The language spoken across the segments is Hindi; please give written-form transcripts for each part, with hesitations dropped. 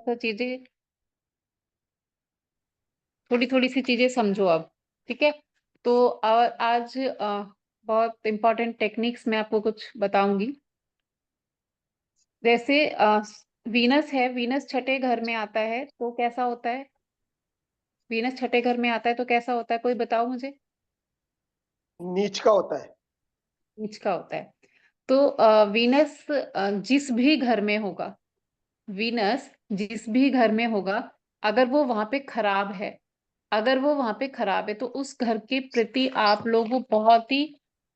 सा चीजें, थोड़ी थोड़ी सी चीजें समझो अब। ठीक है, तो और आज बहुत इंपॉर्टेंट टेक्निक्स मैं आपको कुछ बताऊंगी। जैसे वीनस है, वीनस छठे घर में आता है तो कैसा होता है? वीनस छठे घर में आता है तो कैसा होता है, कोई बताओ मुझे। नीच का होता है। नीच का होता है। तो वीनस जिस भी घर में होगा, वीनस जिस भी घर में होगा, अगर वो वहां पे खराब है, अगर वो वहां पे खराब है तो उस घर के प्रति आप लोग बहुत ही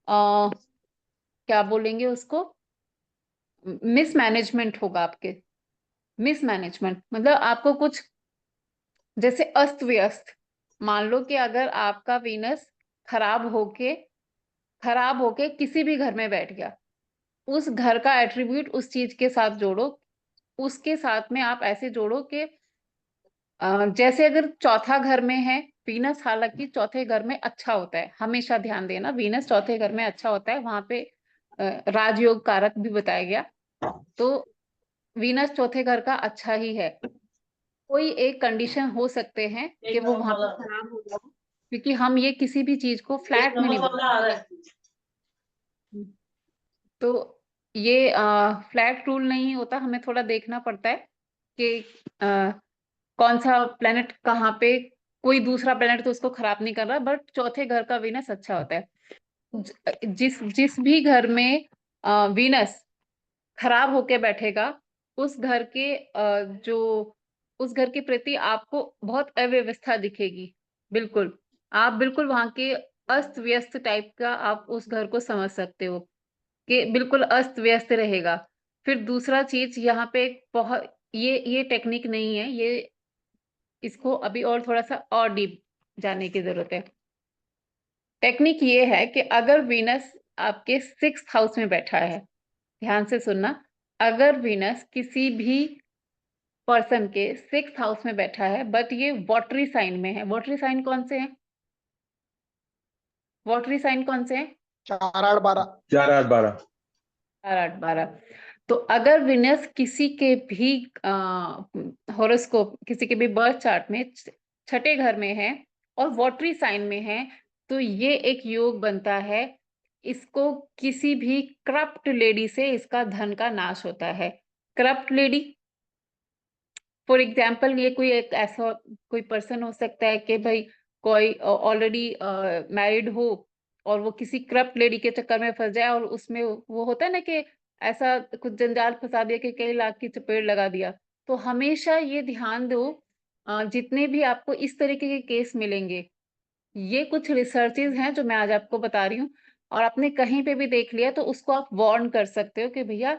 क्या बोलेंगे उसको, मिसमैनेजमेंट होगा आपके। मिसमैनेजमेंट मतलब आपको कुछ जैसे अस्त व्यस्त। मान लो कि अगर आपका वीनस खराब होके खराब होके किसी भी घर में बैठ गया, उस घर का एट्रीब्यूट उस चीज के साथ जोड़ो। उसके साथ में आप ऐसे जोड़ो कि जैसे अगर चौथा घर में है वीनस, हालांकि चौथे घर में अच्छा होता है, हमेशा ध्यान देना वीनस चौथे घर में अच्छा होता है, वहां पे राजयोग कारक भी बताया गया। तो वीनस चौथे घर का अच्छा ही है। कोई एक कंडीशन हो सकते हैं कि वो वहां पे खराब हो जाए, क्योंकि हम ये किसी भी चीज को फ्लैट में नहीं बोलते। तो ये फ्लैट रूल नहीं होता, हमें थोड़ा देखना पड़ता है कि कौन सा प्लेनेट कहाँ पे, कोई दूसरा प्लेनेट तो उसको खराब नहीं कर रहा, बट चौथे घर का वीनस अच्छा होता है। जिस जिस भी घर में वीनस खराब होके बैठेगा, उस घर के जो उस घर के प्रति आपको बहुत अव्यवस्था दिखेगी। बिल्कुल, आप बिल्कुल वहां के अस्त व्यस्त टाइप का आप उस घर को समझ सकते हो कि बिल्कुल अस्त व्यस्त रहेगा। फिर दूसरा चीज यहाँ पे एक बहुत, ये टेक्निक नहीं है, ये इसको अभी और थोड़ा सा और डीप जानने की जरूरत है। टेक्निक ये है कि अगर वीनस आपके 6th हाउस में बैठा है, ध्यान से सुनना, अगर वीनस किसी भी पर्सन के 6th हाउस में बैठा है बट ये वॉटरी साइन में है, वॉटरी साइन कौन से हैं? वॉटरी साइन कौन से हैं? 4 8 12। 4 8 12। 4 8 12। तो अगर विनस किसी के भी हॉरोस्कोप, किसी के भी बर्थ चार्ट में छठे घर में है और वॉटरी साइन में है, तो ये एक योग बनता है, इसको किसी भी करप्ट लेडी से इसका धन का नाश होता है। करप्ट लेडी, फॉर एग्जाम्पल, ये कोई एक ऐसा कोई पर्सन हो सकता है कि भाई कोई ऑलरेडी मैरिड हो और वो किसी करप्ट लेडी के चक्कर में फंस जाए, और उसमें वो होता है ना कि ऐसा कुछ जंजाल फंसा दिया कि कई लाख की चपेट लगा दिया। तो हमेशा ये ध्यान दो, जितने भी आपको इस तरीके के केस मिलेंगे, ये कुछ रिसर्चेज हैं जो मैं आज आपको बता रही हूँ, और आपने कहीं पे भी देख लिया तो उसको आप वार्न कर सकते हो कि भैया,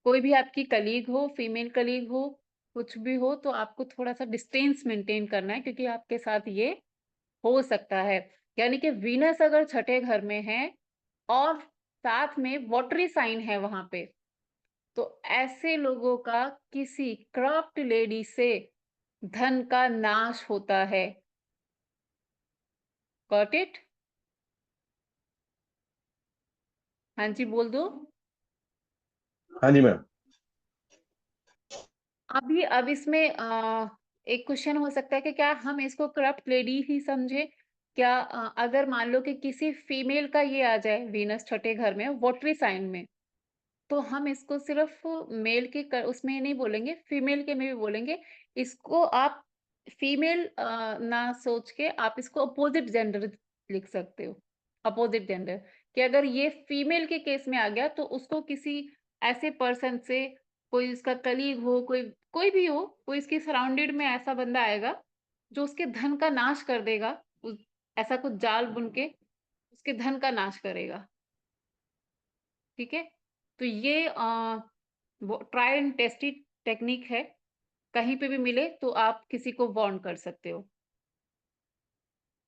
कोई भी आपकी कलीग हो, फीमेल कलीग हो, कुछ भी हो, तो आपको थोड़ा सा डिस्टेंस मेंटेन करना है, क्योंकि आपके साथ ये हो सकता है। यानी कि वीनस अगर छठे घर में है और साथ में वॉटरी साइन है वहां पे, तो ऐसे लोगों का किसी क्रॉप्ट लेडी से धन का नाश होता है। Got it? हाँ जी, बोल दो। हाँ जी मैम। अब इसमें एक क्वेश्चन हो सकता है कि क्या हम इसको करप्ट लेडी ही समझे? क्या अगर मान लो कि किसी फीमेल का ये आ जाए वीनस छठे घर में वोटरी साइन में, तो हम इसको सिर्फ मेल के उसमें नहीं बोलेंगे, फीमेल के में भी बोलेंगे। इसको आप फीमेल ना सोच के आप इसको अपोजिट जेंडर लिख सकते हो। अपोजिट जेंडर, कि अगर ये फीमेल के केस में आ गया तो उसको किसी ऐसे पर्सन से, कोई उसका कलीग हो, कोई कोई भी हो, कोई इसके सराउंडेड में ऐसा बंदा आएगा जो उसके धन का नाश कर देगा, ऐसा कुछ जाल बुन के उसके धन का नाश करेगा। ठीक है, तो ये ट्राई एंड टेस्टेड टेक्निक है, कहीं पे भी मिले तो आप किसी को वार्न कर सकते हो।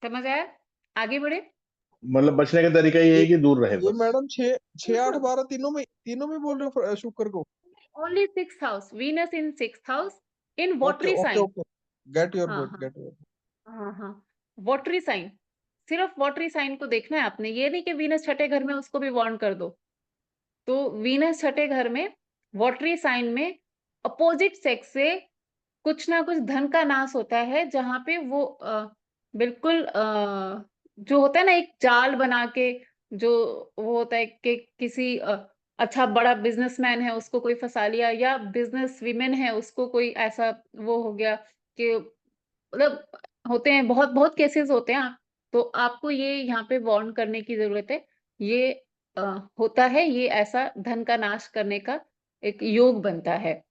समझ आया? आगे बढ़े। मतलब बचने का तरीका ये है कि दूर रहे ये बस। मैडम 6 6 8 12 तीनों में बोल रहे हो शुक्र को? Only 6th house, Venus in 6th house in okay watery okay sign. Okay, get your हाँ वर्ड, हाँ गेट योर। हाँ हाँ, वॉटरी साइन, सिर्फ वॉटरी साइन को देखना है आपने, ये नहीं कि वीनस छठे घर में उसको भी वार्न कर दो। तो वीनस छठे घर में वॉटरी साइन में अपोजिट सेक्स से कुछ ना कुछ धन का नाश होता है, जहाँ पे वो बिल्कुल जो होता है ना एक जाल बना के, जो वो होता है कि किसी अच्छा बड़ा बिजनेसमैन है उसको कोई फंसा लिया, या बिजनेस वीमेन है उसको कोई ऐसा वो हो गया कि मतलब होते हैं, बहुत बहुत केसेस होते हैं। तो आपको ये यहाँ पे वार्न करने की जरूरत है। ये अ, होता है, ये ऐसा धन का नाश करने का एक योग बनता है।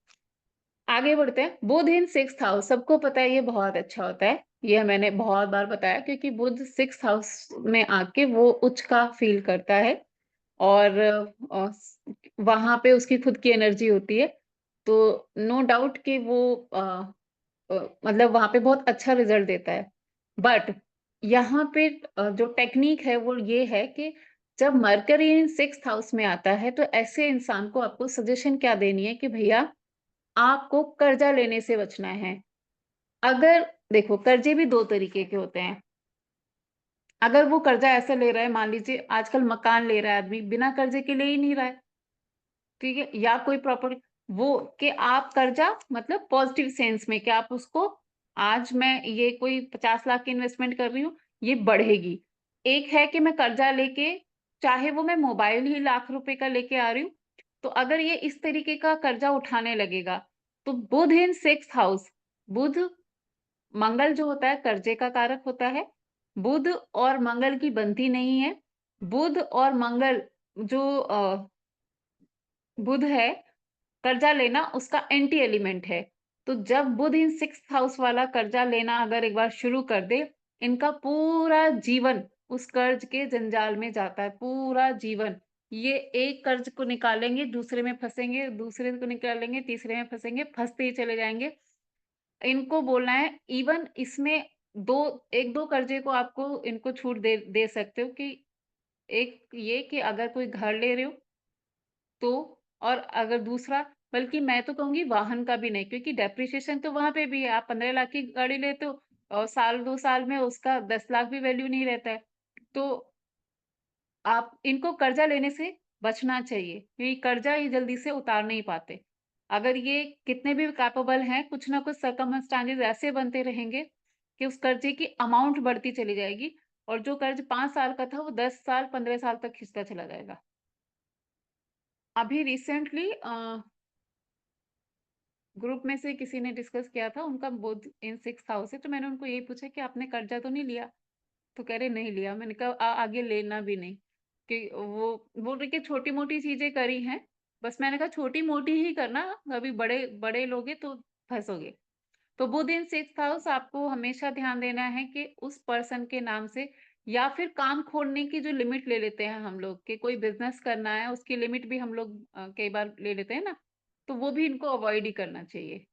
आगे बढ़ते हैं। बुध इन 6th हाउस, सबको पता है ये बहुत अच्छा होता है। ये मैंने बहुत बार बताया, क्योंकि बुध 6th हाउस में आके वो उच्च का फील करता है, और वहां पे उसकी खुद की एनर्जी होती है। तो नो डाउट कि वो मतलब वहां पे बहुत अच्छा रिजल्ट देता है। बट यहाँ पे जो टेक्निक है वो ये है कि जब मरकरी इन 6th हाउस में आता है, तो ऐसे इंसान को आपको सजेशन क्या देनी है कि भैया आपको कर्जा लेने से बचना है। अगर देखो, कर्जे भी 2 तरीके के होते हैं। अगर वो कर्जा ऐसा ले रहा है, मान लीजिए आजकल मकान ले रहा है आदमी, बिना कर्जे के ले ही नहीं रहा है, ठीक है? या कोई प्रॉपर्टी, वो कि आप कर्जा मतलब पॉजिटिव सेंस में कि आप उसको, आज मैं ये कोई 50 लाख की इन्वेस्टमेंट कर रही हूँ, ये बढ़ेगी। एक है कि मैं कर्जा लेके, चाहे वो मैं मोबाइल ही लाख रुपए का लेके आ रही हूँ, तो अगर ये इस तरीके का कर्जा उठाने लगेगा, तो बुध इन 6th हाउस, बुध, मंगल जो होता है कर्जे का कारक होता है। बुध और मंगल की बनती नहीं है। बुध और मंगल जो बुध है, कर्जा लेना उसका एंटी एलिमेंट है। तो जब बुध इन 6th हाउस वाला कर्जा लेना अगर एक बार शुरू कर दे, इनका पूरा जीवन उस कर्ज के जंजाल में जाता है, पूरा जीवन। ये एक कर्ज को निकालेंगे, दूसरे में फंसेंगे, दूसरे को निकालेंगे, तीसरे में फंसेंगे, फंसते ही चले जाएंगे। इनको बोलना है, इवन इसमें दो, एक दो कर्जे को आपको इनको छूट दे सकते हो कि एक ये कि अगर कोई घर ले रहे हो तो, और अगर दूसरा, बल्कि मैं तो कहूंगी वाहन का भी नहीं, क्योंकि डेप्रिसिएशन तो वहां पे भी है। आप 15 लाख की गाड़ी लेते हो और साल 2 साल में उसका 10 लाख भी वैल्यू नहीं रहता है। तो आप इनको कर्जा लेने से बचना चाहिए, क्योंकि कर्जा ये जल्दी से उतार नहीं पाते। अगर ये कितने भी कैपेबल हैं, कुछ ना कुछ सर्कमस्टांसेस ऐसे बनते रहेंगे कि उस कर्जे की अमाउंट बढ़ती चली जाएगी, और जो कर्ज 5 साल का था वो 10 साल 15 साल तक खिंचता चला जाएगा। अभी रिसेंटली ग्रुप में से किसी ने डिस्कस किया था, उनका बुध इन 6th हाउस है, तो मैंने उनको यही पूछा कि आपने कर्जा तो नहीं लिया? तो कह रहे नहीं लिया। मैंने कहा आगे लेना भी नहीं, कि वो बोल रहे कि छोटी मोटी चीजें करी हैं। बस मैंने कहा छोटी मोटी ही करना, अभी बड़े बड़े लोगे तो फंसोगे। तो बुध इन 6th हाउस, आपको हमेशा ध्यान देना है कि उस पर्सन के नाम से, या फिर काम खोलने की जो लिमिट ले लेते हैं हम लोग, कि कोई बिजनेस करना है उसकी लिमिट भी हम लोग कई बार ले लेते हैं ना, तो वो भी इनको अवॉइड ही करना चाहिए।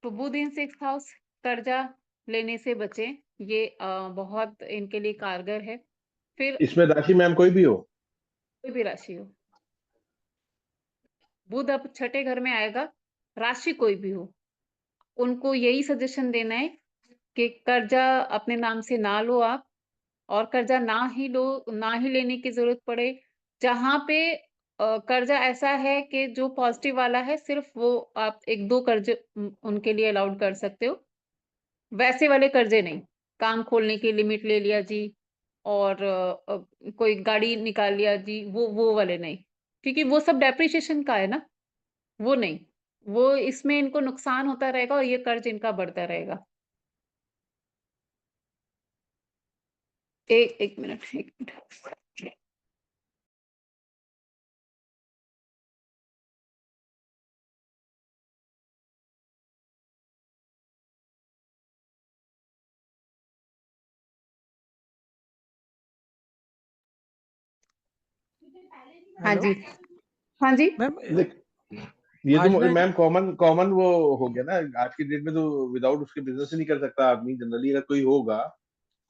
तो बुध इन 6th हाउस, कर्जा लेने से बचें, ये बहुत इनके लिए कारगर है। फिर इसमें राशि मैम कोई भी हो? कोई भी राशि हो, बुध अब छठे घर में आएगा, राशि कोई भी हो, उनको यही सजेशन देना है कि कर्जा अपने नाम से ना लो आप, और कर्जा ना ही लो, ना ही लेने की जरूरत पड़े। जहां पे कर्जा ऐसा है कि जो पॉजिटिव वाला है, सिर्फ वो आप एक दो कर्ज उनके लिए अलाउड कर सकते हो। वैसे वाले कर्जे नहीं। काम खोलने की लिमिट ले लिया जी, और कोई गाड़ी निकाल लिया जी, वो वाले नहीं, क्योंकि वो सब डेप्रिसिएशन का है ना, वो नहीं। वो इसमें इनको नुकसान होता रहेगा और ये कर्ज इनका बढ़ता रहेगा। एक मिनट, एक मिनट। हाँ हेलो जी, हाँ जी। मैम। देख, ये तो आज ना मैम कॉमन कॉमन वो हो गया ना आज की डेट में, तो विदाउट उसके बिजनेस ही नहीं कर सकता आदमी जनरली। अगर कोई होगा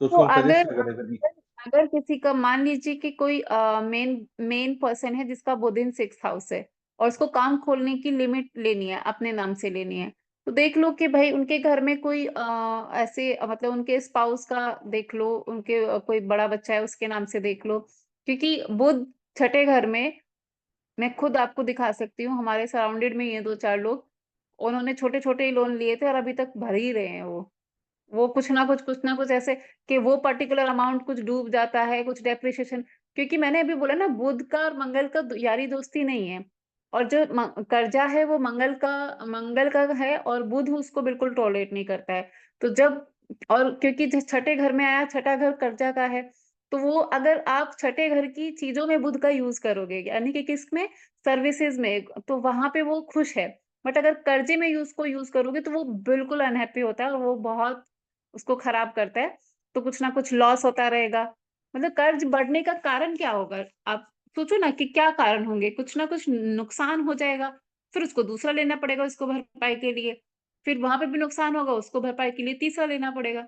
तो तो उसको हम अगर सजेस्ट करें कभी। अगर किसी का, मान लीजिए कि कोई मेन मेन पर्सन है जिसका बुध इन 6th हाउस है, और उसको काम खोलने की लिमिट लेनी है, अपने नाम से लेनी है, तो देख लो कि भाई उनके घर में कोई ऐसे मतलब उनके स्पाउस का देख लो, उनके कोई बड़ा बच्चा है उसके नाम से देख लो। क्योंकि बुध छठे घर में, मैं खुद आपको दिखा सकती हूँ, हमारे सराउंडेड में ये 2-4 लोग, उन्होंने छोटे छोटे ही लोन लिए थे और अभी तक भर ही रहे हैं वो कुछ ना कुछ ऐसे कि वो पर्टिकुलर अमाउंट कुछ डूब जाता है, कुछ डेप्रिसिएशन। क्योंकि मैंने अभी बोला ना, बुध का और मंगल का यारी दोस्ती नहीं है। और जो कर्जा है वो मंगल का है, और बुध उसको बिल्कुल टॉलरेट नहीं करता है। तो जब, और क्योंकि जिस छठे घर में आया, छठा घर कर्जा का है, तो वो अगर आप छठे घर की चीजों में बुध का यूज करोगे, यानी कि किसमें, सर्विसेज में, तो वहां पे वो खुश है। बट अगर कर्जे में यूज करोगे तो वो बिल्कुल अनहैप्पी होता है, और वो बहुत उसको खराब करता है। तो कुछ ना कुछ लॉस होता रहेगा। मतलब कर्ज बढ़ने का कारण क्या होगा? आप सोचो ना कि क्या कारण होंगे, कुछ ना कुछ नुकसान हो जाएगा। फिर उसको दूसरा लेना पड़ेगा उसको भरपाई के लिए। फिर वहां पे भी नुकसान होगा, उसको भरपाई के लिए तीसरा लेना पड़ेगा।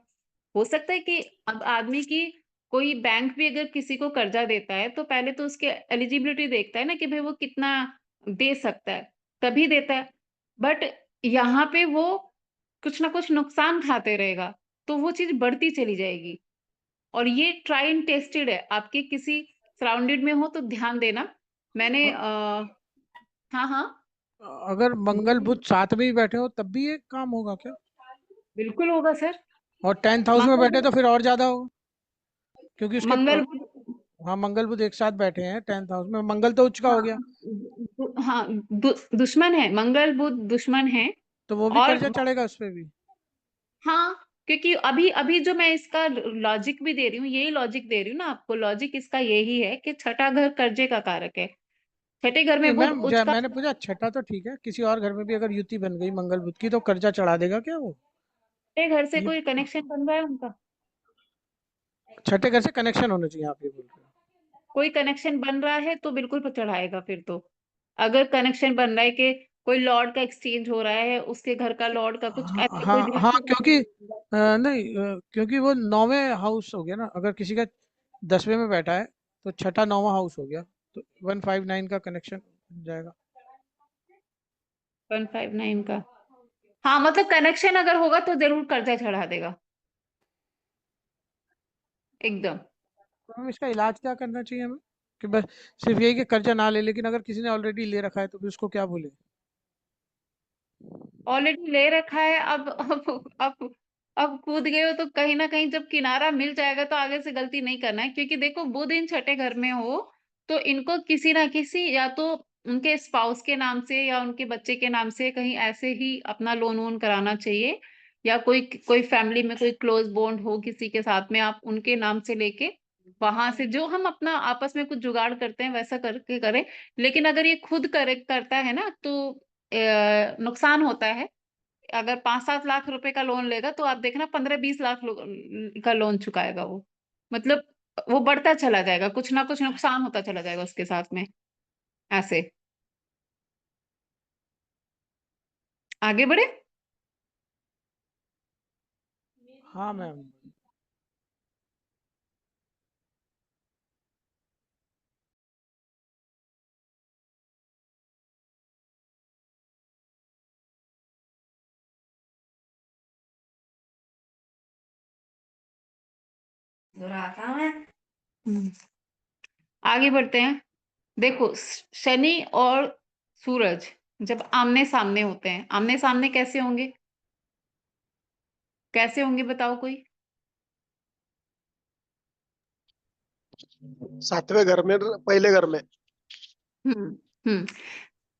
हो सकता है कि अब आदमी की, कोई बैंक भी अगर किसी को कर्जा देता है तो पहले तो उसके एलिजिबिलिटी देखता है ना, कि भाई वो कितना दे सकता है, तभी देता है। बट यहाँ पे वो कुछ ना कुछ नुकसान खाते रहेगा, तो वो चीज बढ़ती चली जाएगी। और ये ट्राई एंड टेस्टेड है, आपके किसी सराउंडेड में हो तो ध्यान देना। मैंने हाँ हाँ, अगर मंगल बुध साथ में ही बैठे हो तब भी ये काम होगा क्या? बिल्कुल होगा सर। और 10th हाउस में बैठे मंगल तो फिर और ज्यादा होगा, क्योंकि उसके मंगल हाँ मंगल बुध एक साथ बैठे हैं 10th हाउस में, मंगल तो उच्च का हो हाँ गया, हाँ, दुश्मन है, मंगल बुध दुश्मन है। तो वो भी और कर्जा चढ़ेगा उस पे भी। हाँ, क्योंकि अभी अभी जो मैं इसका लॉजिक भी दे रही हूँ, यही लॉजिक दे रही हूँ ना आपको, लॉजिक इसका यही है कि छठा घर कर्जे का कारक है। छठे घर नहीं में बुध मैम, उच्च का। मैंने पूछा छठा तो ठीक है, किसी और घर में भी अगर युति बन गई मंगल बुध की तो कर्जा चढ़ा देगा क्या वो? छठे घर से ये कोई कनेक्शन बन रहा है उनका? छठे घर से कनेक्शन होना चाहिए, आप ये बोल रहे हो? कोई कनेक्शन बन रहा है तो बिल्कुल चढ़ाएगा फिर तो। अगर कनेक्शन बन रहा है कि कोई लॉर्ड का एक्सचेंज हो रहा है, उसके घर का लॉर्ड का कुछ हाँ ऐसे कोई हाँ हाँ, क्योंकि ध्यान। नहीं क्योंकि वो 9वें हाउस हो गया ना, अगर किसी का 10वें में बैठा है तो छठा 9वां हाउस हो गया, तो 159 का कनेक्शन बन जाएगा। 159 का, हाँ, मतलब कनेक्शन अगर होगा तो जरूर कर्जा चढ़ा देगा एकदम। तो हम इसका इलाज क्या करना चाहिए हमें, कि बस सिर्फ यही कि कर्जा ना ले, लेकिन अगर किसी ने ऑलरेडी ले रखा है तो फिर उसको क्या बोले? ऑलरेडी ले रखा है, अब कूद गए हो तो कहीं ना कहीं जब किनारा मिल जाएगा तो आगे से गलती नहीं करना है। क्योंकि देखो, बुध इन छठे घर में हो तो इनको किसी ना किसी, या तो उनके स्पाउस के नाम से या उनके बच्चे के नाम से कहीं ऐसे ही अपना लोन वोन कराना चाहिए। या कोई कोई फैमिली में कोई क्लोज बॉन्ड हो किसी के साथ में, आप उनके नाम से लेके वहां से जो हम अपना आपस में कुछ जुगाड़ करते हैं वैसा करके करें। लेकिन अगर ये खुद करता है ना तो नुकसान होता है। अगर 5-7 लाख रुपए का लोन लेगा तो आप देखना 15-20 लाख का लोन चुकाएगा वो। मतलब वो बढ़ता चला जाएगा, कुछ ना कुछ नुकसान होता चला जाएगा उसके साथ में, ऐसे। आगे बढ़े। हाँ मैम। हम्म, आगे बढ़ते हैं। देखो, शनि और सूरज जब आमने सामने होते हैं, आमने सामने कैसे होंगे? कैसे होंगे बताओ कोई। 7वें घर में, पहले घर में। हम्म हम्म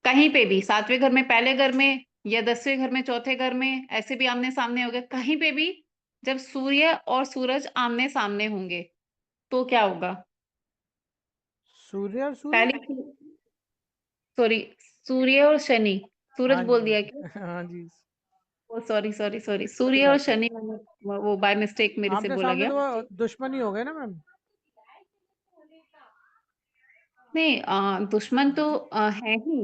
कहीं पे भी, 7वें घर में, पहले घर में, या 10वें घर में, चौथे घर में, ऐसे भी आमने सामने हो गए कहीं पे भी। जब सूर्य और सूरज आमने सामने होंगे तो क्या होगा? सूर्य और सूरज। पहली, सॉरी, सूर्य और शनि, सूरज हाँ बोल जी दिया क्या? हाँ जी, ओ सॉरी सॉरी सॉरी, कोई सूर्य और बात नहीं। शनि वो बाय मिस्टेक मेरे से आमने बोला सामने गया। तो वो दुश्मन ही हो गए ना मैम। नहीं, दुश्मन तो है ही।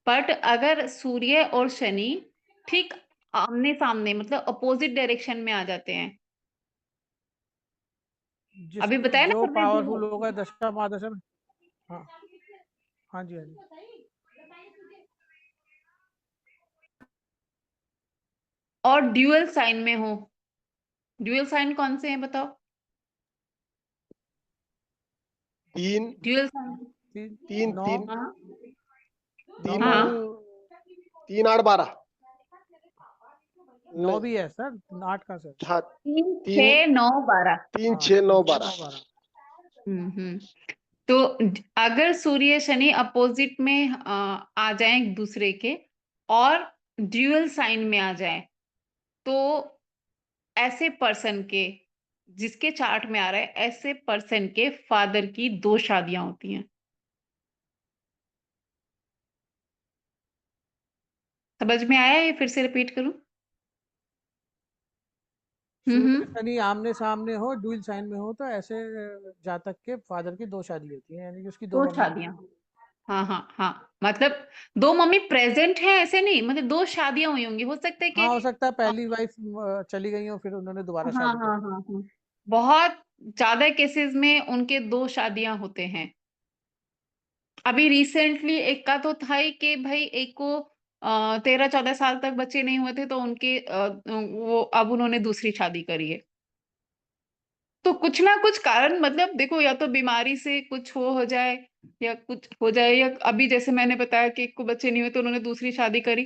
बट अगर सूर्य और शनि ठीक आमने सामने, मतलब अपोजिट डायरेक्शन में आ जाते हैं। अभी जिसमें बताया ना जो हमने, पावरफुल जो होगा दशा महादशा में। हाँ हाँ जी हाँ जी। और ड्यूअल साइन में हो। ड्यूअल साइन कौन से हैं बताओ? तीन ड्यूअल साइन। तीन नौ। तीन हाँ नौ तीन बारह। हाँ, 3 8 12। 9 नहीं, भी है सर, 8 का सर। हाँ 3 तीन 6 9 12। 3 हाँ, 6 9 9 12 12। हम्म। तो अगर सूर्य शनि अपोजिट में आ जाए एक दूसरे के और ड्यूअल साइन में आ जाए, तो ऐसे पर्सन के, जिसके चार्ट में आ रहा है, ऐसे पर्सन के फादर की 2 शादियां होती हैं। समझ में आया या फिर से रिपीट करूं? सूर्य हम्म। शनि आमने सामने हो, डुअल साइन में हो, तो ऐसे जातक के फादर की 2 शादी होती है, यानी कि उसकी 2 2 मम्मी। शादियां। हाँ हाँ हाँ, मतलब 2 मम्मी प्रेजेंट हैं ऐसे नहीं, मतलब 2 शादियां हुई होंगी, हो सकता है कि हाँ, हो सकता है पहली वाइफ चली गई हो, फिर उन्होंने दोबारा हाँ शादी हाँ कर। हाँ हाँ, बहुत ज्यादा केसेस में उनके 2 शादियां होते हैं। अभी रिसेंटली एक का तो था ही कि भाई एक को 13-14 साल तक बच्चे नहीं हुए थे, तो उनके वो अब उन्होंने दूसरी शादी करी है। तो कुछ ना कुछ कारण, मतलब देखो, या तो बीमारी से कुछ हो जाए, या कुछ हो जाए, या अभी जैसे मैंने बताया कि एक को बच्चे नहीं हुए तो उन्होंने दूसरी शादी करी।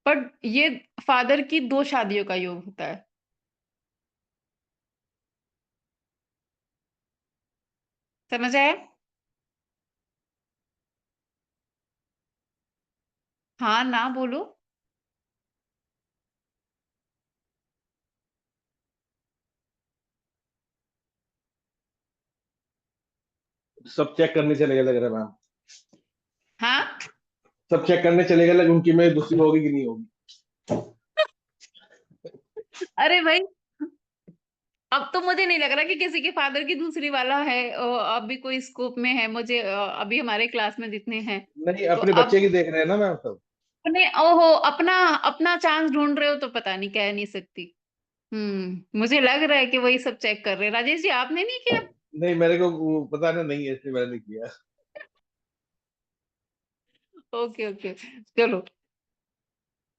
बट ये फादर की 2 शादियों का योग होता है। समझ आया? हाँ ना बोलो। सब चेक करने चले गए लग रहा है मैम। हाँ, सब चेक करने चले गए लग, उनकी में दूसरी होगी कि नहीं होगी। अरे भाई, अब तो मुझे नहीं लग रहा कि किसी के फादर की दूसरी वाला है, अभी कोई स्कोप में है मुझे, अभी हमारे क्लास में जितने हैं। नहीं, तो अपने अब बच्चे की देख रहे हैं ना मैम सब। अपने, ओहो, अपना अपना चांस ढूंढ रहे हो तो पता नहीं, कह नहीं सकती। मुझे लग रहा है कि वही सब चेक कर रहे हैं। राजेश जी, आपने नहीं किया? नहीं, मेरे को वो पता नहीं है, इसलिए मैंने नहीं किया। ओके ओके, चलो,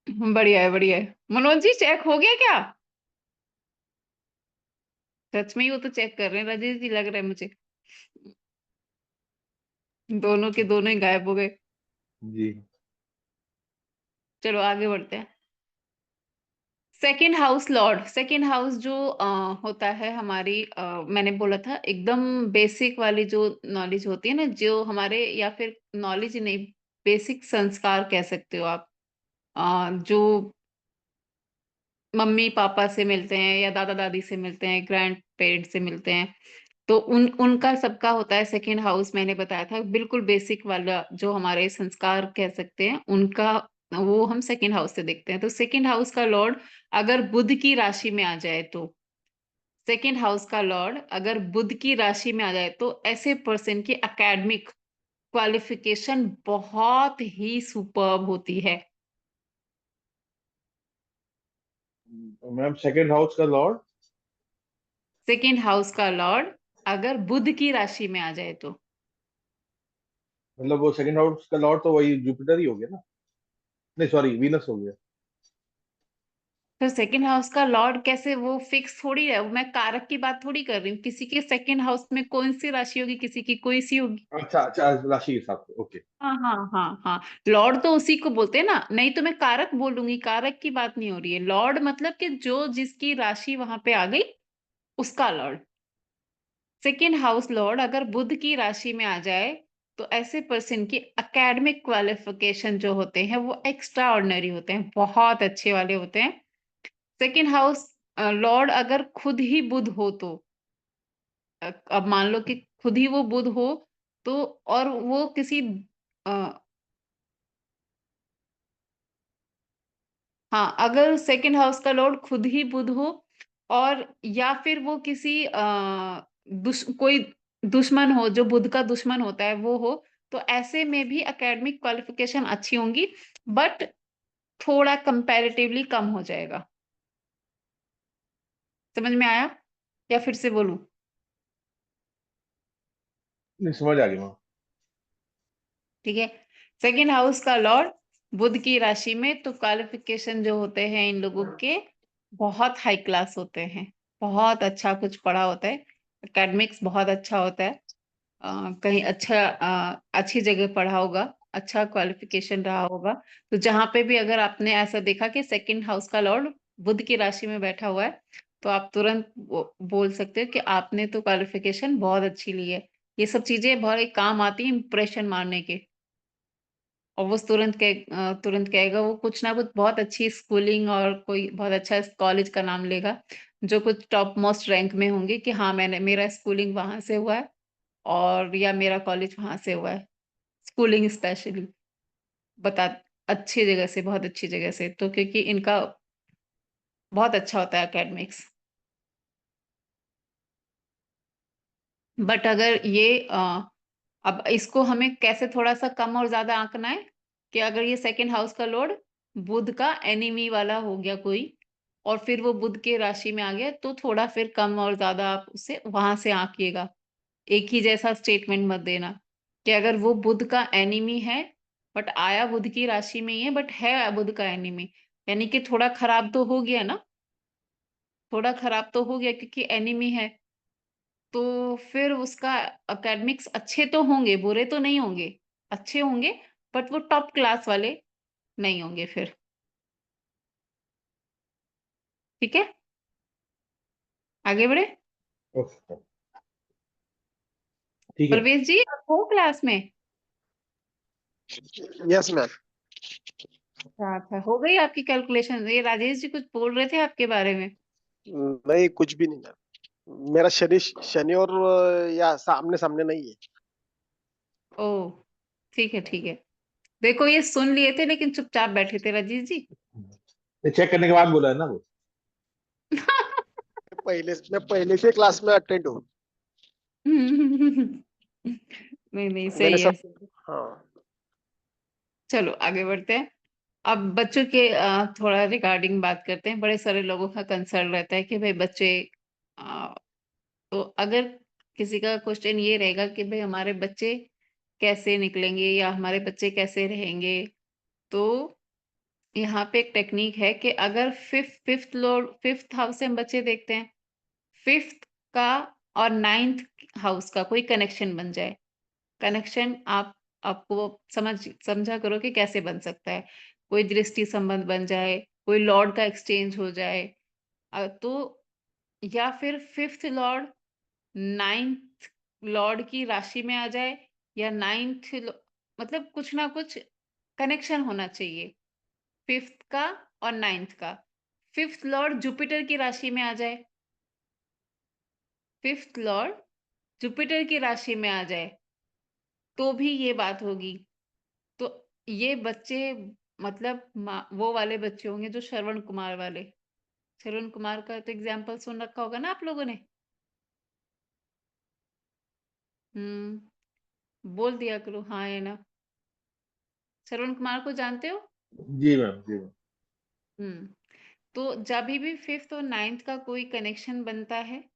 बढ़िया है बढ़िया है। मनोज जी, चेक हो गया क्या? सच में ही वो तो चेक कर रहे हैं, राजेश जी, लग रहा है मुझे। दोनों के दोनों ही गायब हो गए। जी। चलो आगे बढ़ते हैं। Second house Lord, second house जो होता है हमारी, मैंने बोला था एकदम बेसिक वाली जो नॉलेज होती है ना, जो हमारे, या फिर नॉलेज नहीं, बेसिक संस्कार कह सकते हो आप, जो मम्मी पापा से मिलते हैं, या दादा दादी से मिलते हैं, ग्रैंड पेरेंट्स से मिलते हैं, तो उनका सबका होता है सेकेंड हाउस। मैंने बताया था बिल्कुल बेसिक वाला, जो हमारे संस्कार कह सकते हैं उनका, वो हम सेकेंड हाउस से देखते हैं। तो सेकेंड हाउस का लॉर्ड अगर बुध की राशि में आ जाए, तो सेकेंड हाउस का लॉर्ड अगर बुध की राशि में आ जाए, तो ऐसे पर्सन की एकेडमिक क्वालिफिकेशन बहुत ही सुपर्ब होती है। मैम सेकंड हाउस का लॉर्ड। सेकेंड हाउस का लॉर्ड अगर बुध की राशि में आ जाए, तो मतलब वो सेकंड हाउस का लॉर्ड तो वही जुपिटर ही हो गया ना। नहीं सॉरी, वीनस हो गया। तो सेकेंड हाउस का लॉर्ड कैसे, वो फिक्स थोड़ी है, मैं कारक की बात थोड़ी कर रही हूँ। किसी के सेकेंड हाउस में कौन सी राशि होगी, किसी की कोई सी होगी। अच्छा अच्छा, राशि के हिसाब से, ओके। हाँ हाँ हाँ हाँ, लॉर्ड तो उसी को बोलते हैं ना, नहीं तो मैं कारक बोलूंगी, कारक की बात नहीं हो रही है। लॉर्ड मतलब कि जो जिसकी राशि वहां पे आ गई, उसका लॉर्ड। सेकेंड हाउस लॉर्ड अगर बुध की राशि में आ जाए, तो ऐसे पर्सन की एकेडमिक क्वालिफिकेशन जो होते हैं वो एक्स्ट्रा ऑर्डिनरी होते हैं, बहुत अच्छे वाले होते हैं। सेकेंड हाउस लॉर्ड अगर खुद ही बुध हो, तो अब मान लो कि खुद ही वो बुध हो, तो और वो किसी, हाँ, अगर सेकेंड हाउस का लॉर्ड खुद ही बुध हो, और या फिर वो किसी कोई दुश्मन हो, जो बुध का दुश्मन होता है वो हो, तो ऐसे में भी एकेडमिक क्वालिफिकेशन अच्छी होंगी, बट थोड़ा कंपैरेटिवली कम हो जाएगा। समझ में आया या फिर से बोलूं? नहीं, समझ आ गया मैम। ठीक है। सेकेंड हाउस का लॉर्ड बुध की राशि में, तो क्वालिफिकेशन जो होते हैं इन लोगों के, बहुत हाई क्लास होते हैं, बहुत अच्छा कुछ पढ़ा होता है, एकेडमिक्स बहुत अच्छा होता है, कहीं अच्छा, अच्छी जगह पढ़ा होगा, अच्छा क्वालिफिकेशन रहा होगा। तो जहां पे भी अगर आपने ऐसा देखा कि सेकंड हाउस का लॉर्ड बुध की राशि में बैठा हुआ है, तो आप तुरंत बोल सकते हो कि आपने तो क्वालिफिकेशन बहुत अच्छी ली है। ये सब चीजें बहुत एक काम आती है इंप्रेशन मारने के। और वो तुरंत कहेगा, वो कुछ ना कुछ बहुत अच्छी स्कूलिंग और कोई बहुत अच्छा कॉलेज का नाम लेगा, जो कुछ टॉप मोस्ट रैंक में होंगे कि हाँ, मेरा स्कूलिंग वहां से हुआ है, और या मेरा कॉलेज वहां से हुआ है, स्कूलिंग स्पेशली बता अच्छी जगह से, बहुत अच्छी जगह से, तो क्योंकि इनका बहुत अच्छा होता है एकेडमिक्स। बट अगर अब इसको हमें कैसे थोड़ा सा कम और ज्यादा आंकना है कि अगर ये सेकंड हाउस का लॉर्ड बुध का एनिमी वाला हो गया कोई, और फिर वो बुध के राशि में आ गया, तो थोड़ा फिर कम और ज्यादा आप उसे वहां से आंकिएगा। एक ही जैसा स्टेटमेंट मत देना कि अगर वो बुध का एनिमी है, बट आया बुध की राशि में ही है, बट है बुध का एनिमी, यानी कि थोड़ा खराब तो हो गया ना, थोड़ा खराब तो हो गया क्योंकि एनिमी है। तो फिर उसका एकेडमिक्स अच्छे तो होंगे, बुरे तो नहीं होंगे, अच्छे होंगे, बट वो टॉप क्लास वाले नहीं होंगे फिर। ठीक है, आगे बढ़े। ओके, ठीक है। परवेश जी, आप हो क्लास में? Yes ma'am. अच्छा, हो गई आपकी कैलकुलेशन? ये राजेश जी कुछ बोल रहे थे आपके बारे में। नहीं, कुछ भी नहीं मैम। मेरा शनि शनि और या सामने सामने नहीं है। ओह, ठीक है ठीक है। देखो, ये सुन लिए थे लेकिन चुपचाप बैठे थे राजेश जी। चेक करने के बाद बोला है ना वो। मैं पहले से क्लास में अटेंड हूँ। नहीं नहीं, मैंने सही है। सब। हाँ। चलो आगे बढ़ते हैं। अब बच्चों के थोड़ा रिगार्डिंग बात करते हैं। बड़े सारे लोगों का कंसर्न रहता है कि भाई बच्चे, अ, तो अगर किसी का क्वेश्चन ये रहेगा कि भाई हमारे बच्चे कैसे निकलेंगे या हमारे बच्चे कैसे रहेंगे, तो यहाँ पे एक टेक्निक है कि अगर फिफ्थ हाउस से हम बच्चे देखते हैं, फिफ्थ का और नाइन्थ हाउस का कोई कनेक्शन बन जाए। कनेक्शन आपको समझा करो कि कैसे बन सकता है। कोई दृष्टि संबंध बन जाए, कोई लॉर्ड का एक्सचेंज हो जाए, तो या फिर फिफ्थ लॉर्ड नाइन्थ लॉर्ड की राशि में आ जाए, या मतलब कुछ ना कुछ कनेक्शन होना चाहिए फिफ्थ का और नाइन्थ का। फिफ्थ लॉर्ड जुपिटर की राशि में आ जाए, फिफ्थ लॉर्ड जुपिटर की राशि में आ जाए, तो भी ये बात होगी। तो ये बच्चे, मतलब वो वाले बच्चे होंगे जो श्रवण कुमार वाले। श्रवण कुमार का तो एग्जाम्पल सुन रखा होगा ना आप लोगों ने। बोल दिया करो हाँ या ना। श्रवण कुमार को जानते हो? जी मैम, जी मैम। हम्म तो जब भी फिफ्थ और नाइन्थ का कोई कनेक्शन बनता है,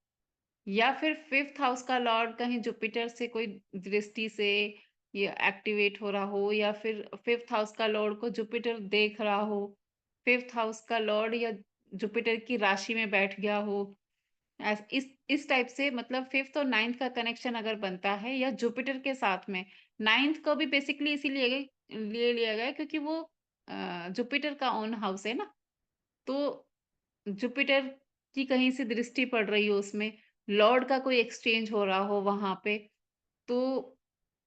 या फिर फिफ्थ हाउस का लॉर्ड कहीं जुपिटर से कोई दृष्टि से ये एक्टिवेट हो रहा हो, या फिर फिफ्थ हाउस का लॉर्ड को जुपिटर देख रहा हो, फिफ्थ हाउस का लॉर्ड या जुपिटर की राशि में बैठ गया हो, इस टाइप से, मतलब फिफ्थ और नाइन्थ का कनेक्शन अगर बनता है या जुपिटर के साथ में। नाइन्थ को भी बेसिकली इसीलिए ले लिया गया है क्योंकि वो जुपिटर का ओन हाउस है ना। तो जुपिटर की कहीं से दृष्टि पड़ रही हो उसमें, लॉर्ड का कोई एक्सचेंज हो रहा हो वहां पे, तो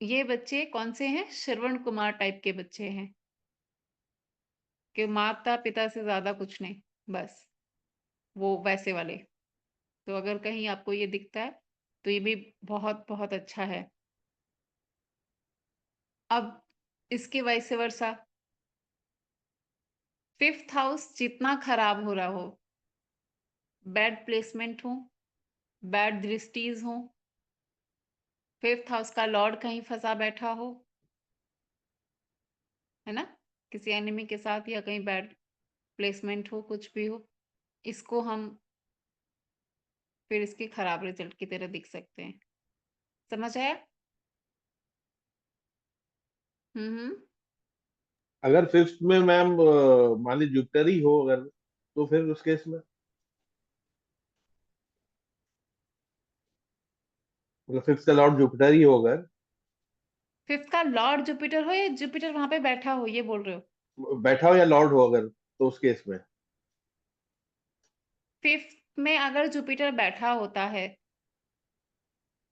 ये बच्चे कौन से हैं? श्रवण कुमार टाइप के बच्चे हैं कि माता पिता से ज्यादा कुछ नहीं, बस वो वैसे वाले। तो अगर कहीं आपको ये दिखता है तो ये भी बहुत बहुत अच्छा है। अब इसके वाइस वर्सा, फिफ्थ हाउस जितना खराब हो रहा हो, बैड प्लेसमेंट हो, बैड दृष्टिज हो, फिफ्थ हाउस का लॉर्ड कहीं फंसा बैठा हो, है ना, किसी एनिमी के साथ, या कहीं बैड प्लेसमेंट हो, कुछ भी हो, इसको हम फिर इसके खराब रिजल्ट की तरह दिख सकते हैं। समझ आया? हम्म। अगर फिफ्थ में मैम मान ली जुपिटर ही हो अगर, तो फिर उस केस में मतलब फिफ्थ का लॉर्ड जुपिटर ही हो अगर, फिफ्थ का लॉर्ड जुपिटर हो या जुपिटर वहां पे बैठा हो, ये बोल रहे हो? बैठा हो या लॉर्ड हो अगर, तो उस केस में 5th में अगर जुपिटर बैठा होता है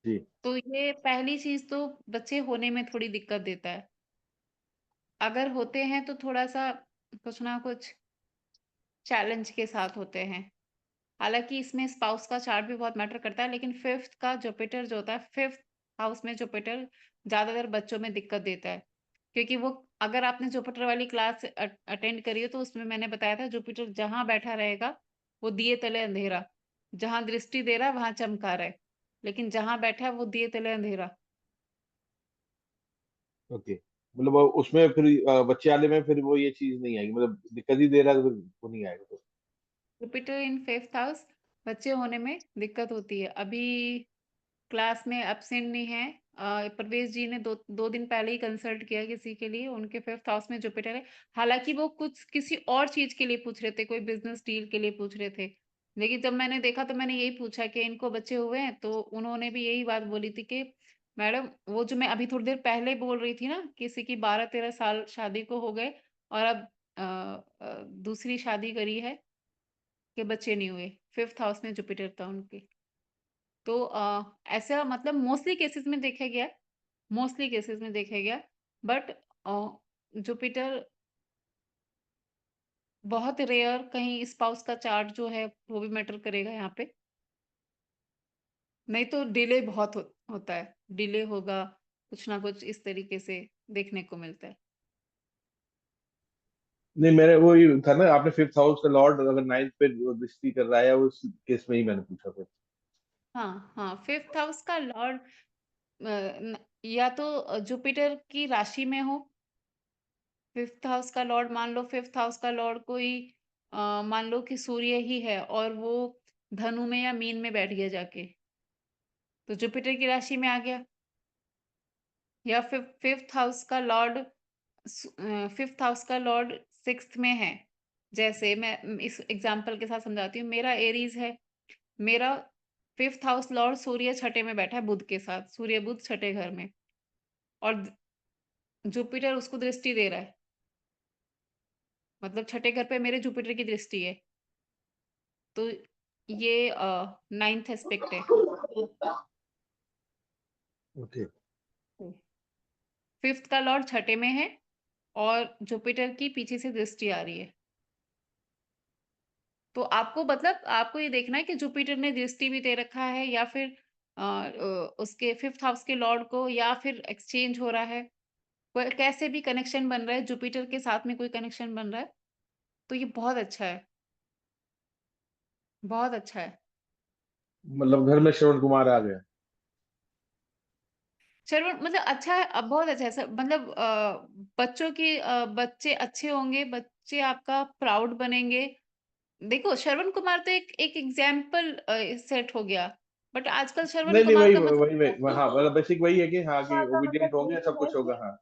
जी। तो ये पहली चीज तो बच्चे होने में थोड़ी दिक्कत देता है। अगर होते हैं तो थोड़ा सा कुछ ना कुछ चैलेंज के साथ होते हैं। हालांकि इसमें स्पाउस का चार्ट भी बहुत मैटर करता है, लेकिन 5th का जुपिटर जो होता है, 5th हाउस में जुपिटर ज्यादातर बच्चों में दिक्कत देता है, क्योंकि वो, अगर आपने जुपिटर वाली क्लास अटेंड करी हो तो उसमें मैंने बताया था जुपिटर जहां बैठा रहेगा वो दिए तले अंधेरा, जहां दृष्टि दे रहा है वहां चमका रहा है, लेकिन जहां बैठा है वो दिए तले अंधेरा। ओके, मतलब वो उसमें फिर बच्चे वाले में फिर वो ये चीज नहीं आएगी, मतलब दिक्कत ही दे रहा है तो फिर वो नहीं आएगा तो। जुपिटर इन 5th हाउस बच्चे होने में दिक्कत होती है। अभी क्लास में एब्सेंट नहीं है, परवेश जी ने दो दिन पहले ही कंसल्ट किया किसी के लिए, उनके 5th हाउस में जुपिटर है। हालांकि वो कुछ किसी और चीज के लिए पूछ रहे थे, कोई बिजनेस डील के लिए पूछ रहे थे, लेकिन जब मैंने देखा तो मैंने यही पूछा कि इनको बच्चे हुए हैं, तो उन्होंने भी यही बात बोली थी कि मैडम, वो जो मैं अभी थोड़ी देर पहले बोल रही थी ना, किसी की 12-13 साल शादी को हो गए और अब दूसरी शादी करी है कि बच्चे नहीं हुए, 5th हाउस में जुपिटर था उनके। तो ऐसा मतलब मोस्टली केसेस में देखा गया, मोस्टली केसेस में देखा गया, बट जुपिटर बहुत रेयर, कहीं स्पाउस का चार्ट जो है वो भी मैटर करेगा यहाँ पे, नहीं तो डिले बहुत होता है, डिले होगा, कुछ ना कुछ इस तरीके से देखने को मिलता है। नहीं, मेरे वो ही था ना, आपने 5th हाउस का लॉर्ड अगर 9th पे दृष्टि कर रहा है, उस केस में ही मैंने पूछा फिर। हाँ हाँ, 5th हाउस का लॉर्ड या तो जुपिटर की राशि में हो, 5th हाउस का लॉर्ड, मान लो 5th हाउस का लॉर्ड कोई मान लो कि सूर्य ही है और वो धनु में या मीन में बैठ गया जाके, तो जुपिटर की राशि में आ गया। या फिर 5th हाउस का लॉर्ड, 5th हाउस का लॉर्ड 6th में है, जैसे मैं इस एग्जांपल के साथ समझाती हूँ, मेरा एरीज है, मेरा 5th हाउस लॉर्ड सूर्य छठे में बैठा है बुध के साथ, सूर्य बुध छठे घर में, और जुपिटर उसको दृष्टि दे रहा है, मतलब छठे घर पे मेरे जुपिटर की दृष्टि है, तो ये 9th एस्पेक्ट है। ओके। 5th का लॉर्ड छठे में है और जुपिटर की पीछे से दृष्टि आ रही है, तो आपको मतलब आपको ये देखना है कि जुपिटर ने दृष्टि भी दे रखा है या फिर उसके 5th हाउस के लॉर्ड को, या फिर एक्सचेंज हो रहा है, कैसे भी कनेक्शन बन रहा है, जुपिटर के साथ में कोई कनेक्शन बन रहा है, तो ये बहुत अच्छा है, बहुत अच्छा है। मतलब घर में श्रवण कुमार आ गया। श्रवण मतलब अच्छा है, बहुत अच्छा है सर, मतलब बच्चों की बच्चे अच्छे होंगे, बच्चे आपका प्राउड बनेंगे। देखो श्रवण कुमार तो एक एग्जाम्पल सेट हो गया, बट आजकल श्रवण नहीं नहीं, कुमार वही का मतलब वही वही हाँ, मतलब बेसिक वही है कि हाँ, कि का ओबीडियंट मतलब होंगे, यही सब है कुछ होगा, कि हाँ।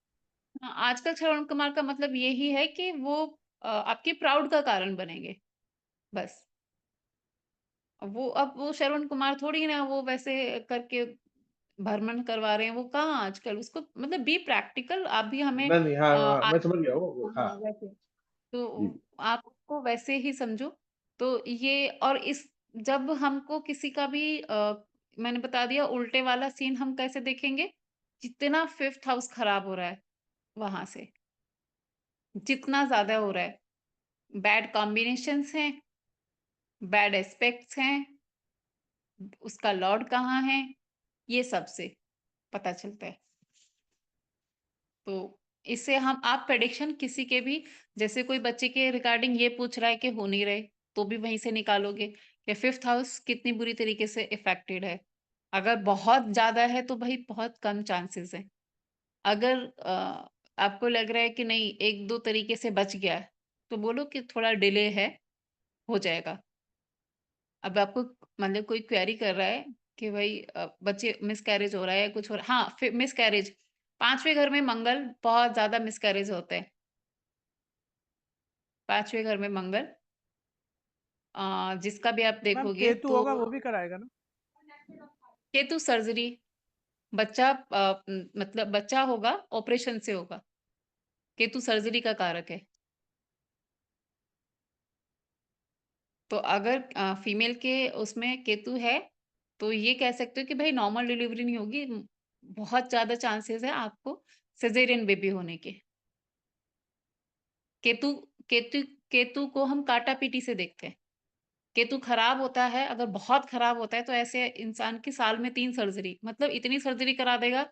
हाँ, आजकल श्रवण कुमार का मतलब यही है कि वो आपके प्राउड का कारण बनेंगे, बस। अब वो श्रवण कुमार थोड़ी ना वो वैसे करके भ्रमण करवा रहे हैं, वो कहाँ आजकल, उसको मतलब बी प्रैक्टिकल, आप भी हमें नहीं नहीं, हाँ हाँ, मैं आज समझ गया हाँ। वैसे, जी। तो आप उसको वैसे ही समझो। तो ये, और इस, जब हमको किसी का भी मैंने बता दिया उल्टे वाला सीन हम कैसे देखेंगे, जितना 5th हाउस खराब हो रहा है वहां से, जितना ज्यादा हो रहा है, बैड कॉम्बिनेशंस हैं, बैड एस्पेक्ट्स हैं, उसका लॉर्ड कहाँ है, ये सब से पता चलता है। तो इससे हम, आप प्रेडिक्शन किसी के भी, जैसे कोई बच्चे के रिगार्डिंग ये पूछ रहा है कि हो नहीं रहे, तो भी वहीं से निकालोगे कि 5th हाउस कितनी बुरी तरीके से इफेक्टेड है। अगर बहुत ज्यादा है तो भाई बहुत कम चांसेस है। अगर आपको लग रहा है कि नहीं एक दो तरीके से बच गया है, तो बोलो कि थोड़ा डिले है, हो जाएगा। अब आपको मतलब कोई क्वेरी कर रहा है कि भाई बच्चे मिसकैरेज हो रहा है, कुछ हो रहा है, हाँ मिसकैरेज, 5वें घर में मंगल, बहुत ज्यादा मिसकैरेज होते हैं 5वें घर में मंगल, जिसका भी आप मैम देखोगे केतु तो होगा वो भी कराएगा ना? केतु सर्जरी, बच्चा मतलब बच्चा होगा ऑपरेशन से होगा, केतु सर्जरी का कारक है। तो अगर फीमेल के उसमें केतु है तो ये कह सकते हो कि भाई नॉर्मल डिलीवरी नहीं होगी, बहुत ज्यादा चांसेस है आपको सिजेरियन बेबी होने के। केतु केतु केतु को हम काटा पीटी से देखते हैं। केतु खराब होता है, अगर बहुत खराब होता है तो ऐसे इंसान की साल में 3 सर्जरी, मतलब इतनी सर्जरी करा देगा,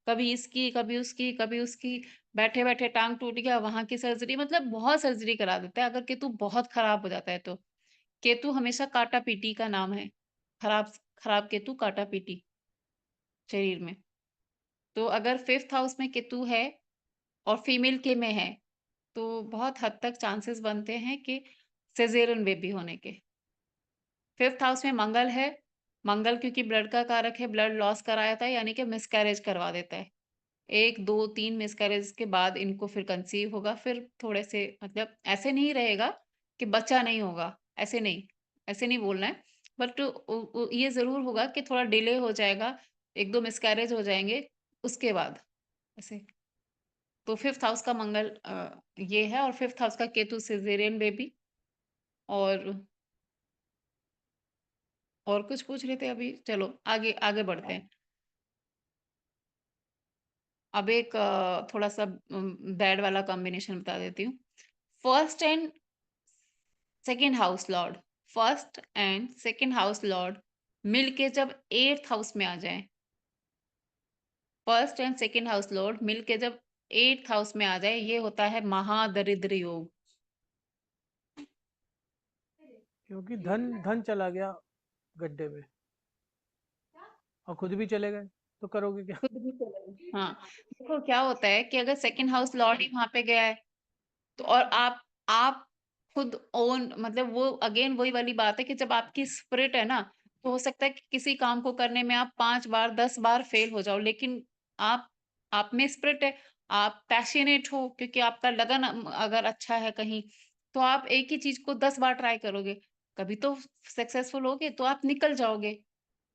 कभी इसकी, कभी उसकी, कभी उसकी, बैठे-बैठे टाँग टूट गया, वहाँ की सर्जरी, मतलब बहुत सर्जरी करा देता है, अगर केतु बहुत खराब हो जाता है तो। केतु हमेशा काटा-पीटी का नाम है। खराब खराब केतु काटा-पीटी शरीर में। तो अगर 5th हाउस में केतु है और फीमेल के में है, तो बहुत हद तक चांसेस बनते हैं कि सिज़ेरियन बेबी होने के। 5th हाउस में मंगल है, मंगल क्योंकि ब्लड का कारक है, ब्लड लॉस कराया था यानी कि मिसकैरेज करवा देता है। 1, 2, 3 मिसकैरेज के बाद इनको फिर कंसीव होगा, फिर थोड़े से मतलब ऐसे नहीं रहेगा कि बच्चा नहीं होगा, ऐसे नहीं बोलना है। बट ये ज़रूर होगा कि थोड़ा डिले हो जाएगा, 1-2 मिसकैरेज हो जाएँगे उसके बाद, ऐसे। तो 5th हाउस का मंगल ये है और 5th हाउस का केतु सिज़ेरियन बेबी। और और कुछ पूछ रहे थे अभी? चलो आगे आगे बढ़ते हैं। अब एक थोड़ा-सा बैड वाला कॉम्बिनेशन बता देती हूँ। First and second house Lord first and second house Lord मिलके जब 8th हाउस में आ जाएँ, first and second house Lord मिलके जब 8th हाउस में आ जाए, ये होता है महादरिद्र योग। क्योंकि धन धन चला गया गड्ढे में और खुद भी चले गए, तो करोगे क्या? खुद भी चले गए। हाँ, देखो क्या होता है कि अगर सेकंड हाउस लॉर्ड ही वहाँ पे गया है तो और आप खुद ओन मतलब वो अगेन वही वाली बात है कि जब आपकी स्पिरिट है ना, तो हो सकता है कि किसी काम को करने में आप 5 बार 10 बार फेल हो जाओ, लेकिन आप आप में स्पिरिट है, आप पैशनेट हो क्योंकि आपका लगन अगर अच्छा है कहीं, तो आप एक ही चीज को 10 बार ट्राई करोगे, कभी तो सक्सेसफुल होगे, तो आप निकल जाओगे,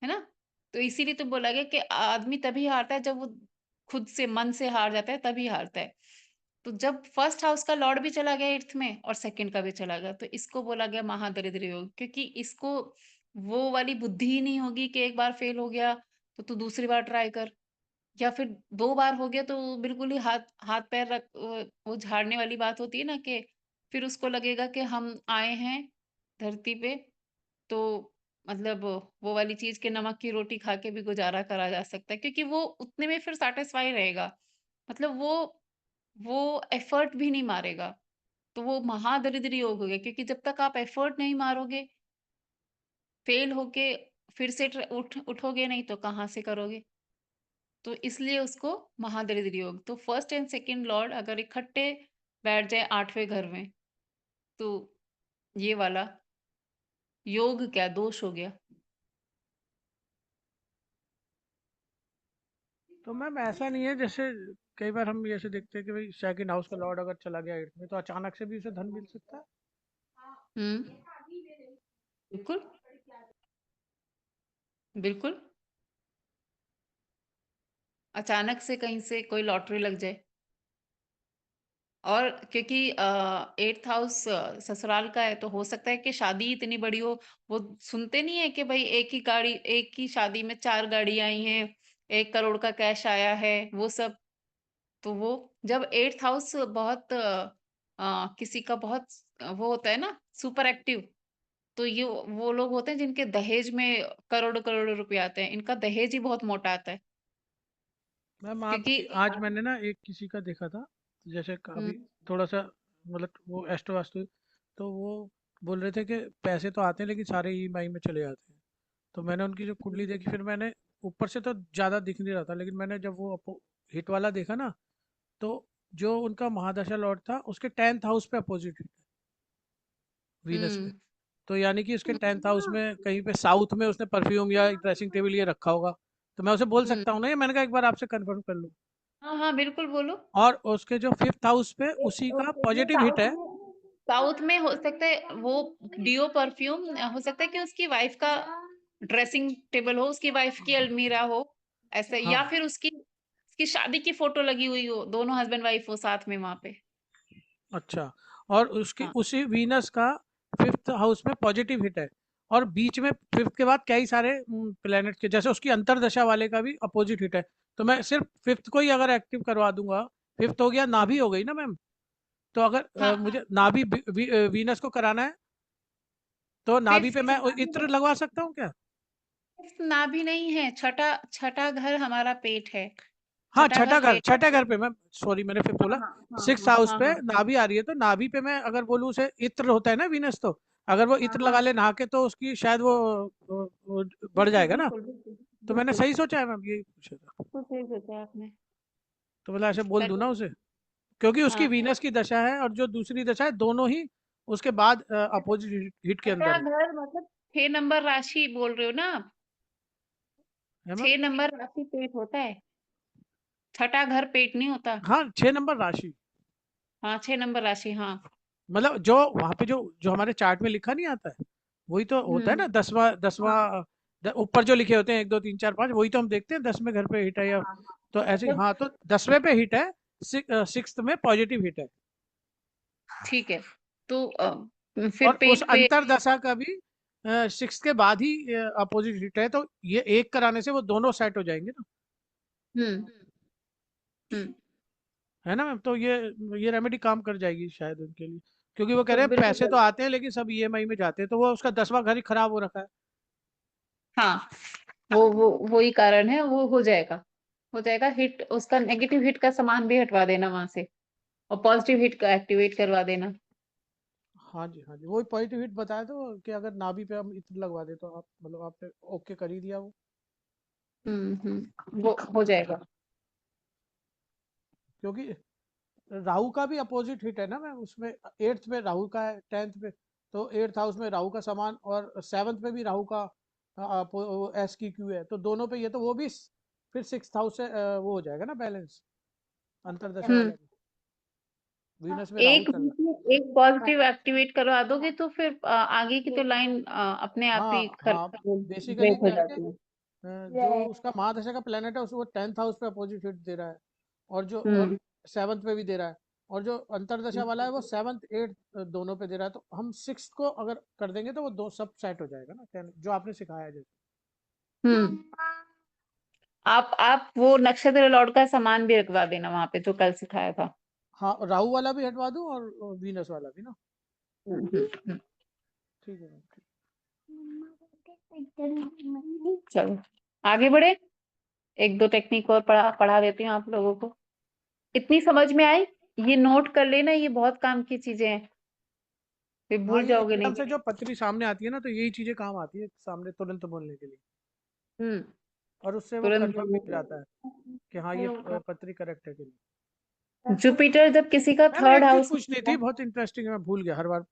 है ना? तो इसीलिए तो बोला गया कि आदमी तभी हारता है जब वो खुद से मन से हार जाता है, तभी हारता है। तो जब फर्स्ट हाउस का लॉर्ड भी चला गया 8th में और सेकंड का भी चला गया, तो इसको बोला गया महादरिद्र योग, क्योंकि इसको वो वाली बुद्धि ही नहीं होगी कि एक बार फेल हो गया तो तू दूसरी बार ट्राई कर, या फिर 2 बार हो गया तो बिल्कुल ही हाथ हाथ पैर रख वो झाड़ने वाली बात होती है ना, कि फिर उसको लगेगा कि हम आए हैं धरती पे, तो मतलब वो वाली चीज के नमक की रोटी खा के भी गुजारा करा जा सकता है, क्योंकि वो उतने में फिर सेटिस्फाई रहेगा, मतलब वो एफर्ट भी नहीं मारेगा, तो वो महादरिद्र योग हो गया, क्योंकि जब तक आप एफर्ट नहीं मारोगे, फेल होके फिर से उठोगे नहीं तो कहाँ से करोगे? तो इसलिए उसको महादरिद्र योग। तो फर्स्ट एंड सेकंड लॉर्ड अगर इकट्ठे बैठ जाए 8वें घर में, तो ये वाला योग क्या दोष हो गया। तो मैम ऐसा नहीं है, जैसे कई बार हम ऐसे देखते हैं कि भाई सेकंड हाउस का लॉर्ड अगर चला गया 8th में, तो अचानक से भी उसे धन मिल सकता है। हम्म, बिल्कुल बिल्कुल, अचानक से कहीं से कोई लॉटरी लग जाए, और क्योंकि 8th हाउस ससुराल का है, तो हो सकता है कि शादी इतनी बड़ी हो, वो सुनते नहीं है कि भाई एक ही शादी में 4 गाड़ी आई हैं, 1 करोड़ का कैश आया है, वो सब। तो वो जब 8th हाउस बहुत किसी का बहुत वो होता है ना सुपर एक्टिव, तो ये वो लोग होते हैं जिनके दहेज में करोड़ करोड़ रुपए आते हैं, इनका दहेज ही बहुत मोटा आता है, मैम आप क्योंकि आज मैंने ना एक किसी का देखा था, जैसे अभी हम्म थोड़ा सा मतलब वो एस्ट्रो वास्तु, तो वो बोल रहे थे कि पैसे तो आते हैं लेकिन सारे ईएमआई में चले जाते हैं। तो मैंने उनकी जो कुंडली देखी, फिर मैंने ऊपर से तो ज़्यादा दिख नहीं रहा था, लेकिन मैंने जब वो हिट वाला देखा ना, तो जो उनका महादशा लॉर्ड था उसके 10th हाउस पे अपोजिट हिट वीनस पे। हम्म तो यानी कि उसके 10th हाउस में कहीं पे साउथ में उसने परफ्यूम या ड्रेसिंग टेबल ये रखा होगा। तो मैं उसे बोल सकता हम्म हूँ ना, ये मैंने कहा एक बार आपसे कंफर्म कर लूँ। हाँ हाँ बिल्कुल बोलो। और उसके जो 5th हाउस पे उसी का ये पॉजिटिव हिट है। साउथ में हो सकता है वो डियो परफ्यूम, हो सकता है कि उसकी वाइफ का ड्रेसिंग टेबल हो, उसकी वाइफ की अलमीरा हो, ऐसे, हाँ, या फिर उसकी शादी की फोटो लगी हुई हो, दोनों हस्बैंड वाइफ हो साथ में वहां पे। अच्छा। और उसकी हाँ उसी वीनस का फिफ्थ हाउस में पॉजिटिव हिट है, और बीच में फिफ्थ के बाद कई सारे प्लेनेट के, जैसे उसकी अंतरदशा वाले का भी अपोजिट हिट है। तो मैं सिर्फ फिफ्थ को ही अगर एक्टिव करवा दूंगा, फिफ्थ हो गया, नाभि हो गई ना मैम, तो अगर हाँ मुझे नाभि वीनस को कराना है तो नाभि पे फिफ्थ मैं इत्र लगवा सकता हूँ क्या? नाभि नहीं है, छठा छठा घर हमारा पेट है। हाँ, छठा घर पेट है। छठा घर पे मैं, सॉरी मैंने फिफ्थ बोला, हाँ हाँ सिक्स हाँ हाउस हाँ पे हाँ नाभि आ रही है, तो नाभि पे मैं अगर बोलूँ उसे इत्र होता है ना वीनस, तो अगर वो इत्र लगा हाँ ले नहा के तो उसकी शायद वो बढ़ बिल्कुल जाएगा ना। बिल्कुल बिल्कुल तो मैंने बिल्कुल सही सोचा है मैम, यही पूछा था। बिल्कुल सही सोचा आपने। तो मतलब ऐसे बोल दूं ना चलिए। उसे, क्योंकि उसकी हाँ वीनस की दशा है और जो दूसरी दशा है, दोनों ही उसके बाद अपोजिट हिट के छठा अंदर है। घर मतलब 6 नंबर राशि बोल रहे हो ना आप? है मैम? 6 नंबर राशि पेट होता है, छठा घर पेट नहीं होता। हाँ, 6 नंबर राशि, हाँ 6 नंबर राशि, हाँ। मतलब जो वहां पे जो जो हमारे चार्ट में लिखा नहीं आता है, वही तो होता है ना, हम्म। दसवां दसवां हाँ ऊपर जो लिखे होते हैं 1 2 3 4 5, वही तो हम देखते हैं 10वें घर पे हिट है या, हाँ हाँ। तो ऐसे ही। जब हाँ, तो 10वें पे हिट है, सिक्स्थ में पॉजिटिव हिट है, ठीक है, तो फिर और उस पेट पे अंतर दशा का भी सिक्स के बाद ही अपोजिट हिट है, तो ये एक कराने से वो दोनों सेट हो जाएंगे ना। हम्म हम्म है ना मैम? तो ये रेमेडी काम कर जाएगी शायद उनके लिए, क्योंकि वो कह रहे तो हैं बिल्कुल पैसे तो आते हैं लेकिन सब ईएमआई में जाते हैं, तो वो उसका 10वां घर ही खराब हो रखा है। हाँ, वो ही कारण है, वो हो जाएगा हिट, उसका नेगेटिव हिट का सामान भी हटवा देना वहां से, और पॉजिटिव हिट का एक्टिवेट करवा देना। हाँ जी, हाँ जी, वही पॉजिटिव हिट बताया, तो कि अगर नाभि पे हम इत्र लगवा दे तो आप, मतलब आपने ओके कर ही दिया वो। वो हो जाएगा। क्योंकि राहु का भी अपोजिट हिट है ना मैम, उसमें 8th पे राहु का है, 10th पे, तो 8th हाउस में राहु का समान, और 7th पे भी राहु का एस की क्यू है, तो दोनों पे ये, तो वो भी फिर 6th हाउस से वो हो जाएगा ना बैलेंस, अंतरदशा हम्म वाला भी, वीनस में राहु चल रहा एक पॉजिटिव एक्टिवेट करवा दोगे तो फिर आगे की तो लाइन अपने है। आप ही हाँ हाँ, बेसिकली ब्रेक हो क्या है कि जाती है। जो उसका महादशा का प्लेनेट है उसको 10th हाउस पे अपोजिट हिट दे रहा है, और जो हम्म 7th पे भी दे रहा है, और जो अंतरदशा वाला है वो 7th 8th दोनों पे दे रहा है, तो हम 6th को अगर कर देंगे तो वो दो सब सेट हो जाएगा ना, जो आपने सिखाया है जैसे। हम्म आप वो नक्षत्र लॉर्ड का सामान भी रखवा देना वहां पे जो कल सिखाया था। हाँ, राहु वाला भी हटवा दूं और वीनस वाला भी ना। हम्म। ठीक है मैम, ठीक। चलो आगे बढ़े, एक दो टेक्निक और पढ़ा देती हूँ आप लोगों को। इतनी समझ में आई? ये नोट कर लेना, ये बहुत काम की चीजें हैं, फिर हाँ, भूल ये जाओगे एकदम नहीं। से जो पत्री सामने आती है ना, तो यही चीजें काम आती है सामने तुरंत बोलने के लिए, हम्म और उससे वो तुरंत कंफर्म भी हो जाता है कि हाँ ये पत्री करेक्ट है कि नहीं। जुपिटर जब किसी का मैम थर्ड एक चीज हाउस पूछनी थी, बहुत इंटरेस्टिंग है, मैं भूल गया हर बार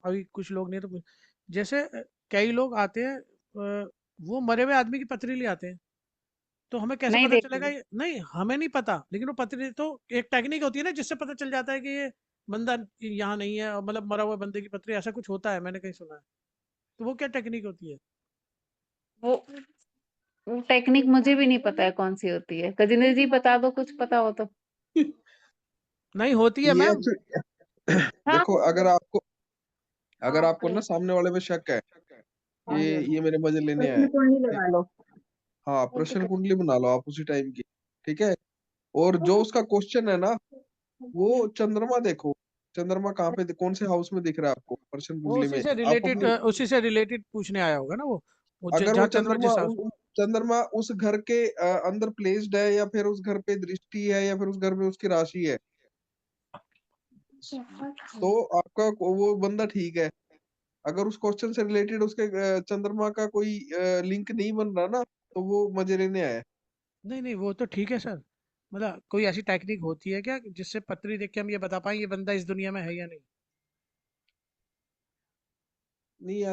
अभी कुछ लोग नहीं है तो जैसे कई लोग आते हैं, वो मरे हुए आदमी की पथरी ले आते हैं, तो हमें कैसे नहीं पता देखते। चलेगा नहीं, हमें नहीं पता, लेकिन वो पथरी तो एक टेक्निक होती है ना जिससे पता चल जाता है कि ये बंदा यहाँ नहीं है, और मतलब मरा हुआ बंदे की पथरी, ऐसा कुछ होता है, मैंने कहीं सुना है, तो वो क्या टेक्निक होती है? वो वो टेक्निक मुझे भी नहीं पता है कौन सी होती है, गजेंद्र जी बता दो कुछ पता हो तो। नहीं होती है ये मैम। एक्चुअली हाँ देखो, अगर आपको ना सामने वाले पे शक है कि हाँ जी, हाँ जी। ये मेरे मजे लेने आया प्रश्न है, कुंडली ठीक, लगा लो। हाँ प्रश्न कुंडली बना लो आप उसी टाइम की, ठीक है। और जो उसका क्वेश्चन है ना, वो चंद्रमा देखो, चंद्रमा कहाँ पे, कौन से हाउस में दिख रहा है आपको प्रश्न वो कुंडली में, आप अपनी, उसी से रिलेटेड पूछने आया होगा ना वो अगर वो जहाँ चंद्रमा जिस हाउस। चंद्रमा उस घर के अंदर प्लेस्ड है, या फिर उस घर पे दृष्टि है, या फिर उस घर में उसकी राशि है, तो आपका वो बंदा ठीक है। अगर उस क्वेश्चन से रिलेटेड उसके चंद्रमा का कोई लिंक नहीं बन रहा ना, तो वो मजे लेने आया है। नहीं नहीं, वो तो ठीक है सर, मतलब कोई ऐसी टेक्निक होती है क्या जिससे पत्री देख के हम ये बता पाए ये बंदा इस दुनिया में है या नहीं? नहीं,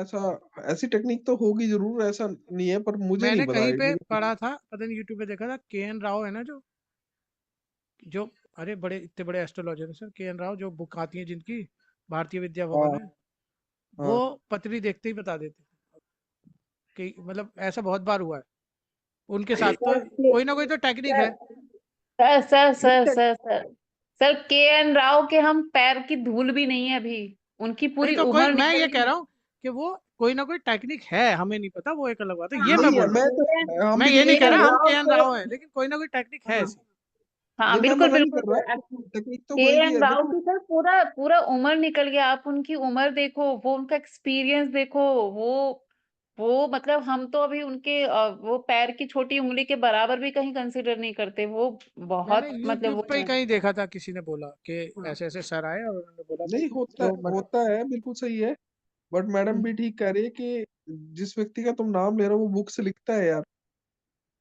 ऐसी टेक्निक तो होगी जरूर, ऐसा नहीं है, पर मुझे नहीं मैंने पता कहीं पे ये। पढ़ा था, पता नहीं यूट्यूब पे देखा था, के एन राव है ना, जो अरे बड़े इतने बड़े एस्ट्रोलॉजर हैं सर, के एन राव, जो बुक आती है जिनकी, भारतीय विद्या भवन हाँ है, वो हाँ। पत्री देखते ही बता देते हैं कि, मतलब ऐसा बहुत बार हुआ है उनके साथ, तो कोई ना कोई तो टेक्निक है। सर सर नहीं, सर सर सर सर के एन राव के हम पैर की धूल भी नहीं है अभी। उनकी नहीं पूरी तो कोई उम्र मैं निकल ये कह गई। रहा हूँ कि वो कोई ना कोई टेक्निक है, हमें नहीं पता, वो एक अलग बात है, ये हाँ, मैं नहीं है, बोल रहा हूँ। हम मैं भी ये नहीं नहीं के कह कह एन रहा रहे। हम राव के एन तो राव है, लेकिन कोई ना कोई टेक्निक है हाँ, ऐसी। हाँ, नहीं, मैं बिल्कुल मना नहीं बिल्कुल कर रहा, टेक्निक तो के कोई भी एन है राव देखो। की सर पूरा पूरा उम्र निकल गया। आप उनकी उम्र देखो, वो उनका एक्सपीरियंस देखो। वो मतलब हम तो अभी उनके वो पैर की छोटी उंगली के बराबर भी कहीं कंसिडर नहीं करते। वो मैंने बहुत मतलब यूट्यूब वो पे ही है। कहीं देखा था, किसी ने बोला कि हाँ, ऐसे ऐसे सर आए और उन्होंने बोला कि नहीं जो मतलब होता है, बिल्कुल सही है। बट मैडम भी ठीक कह रही है कि जिस व्यक्ति का तुम नाम ले रहे हो वो बुक्स लिखता है यार।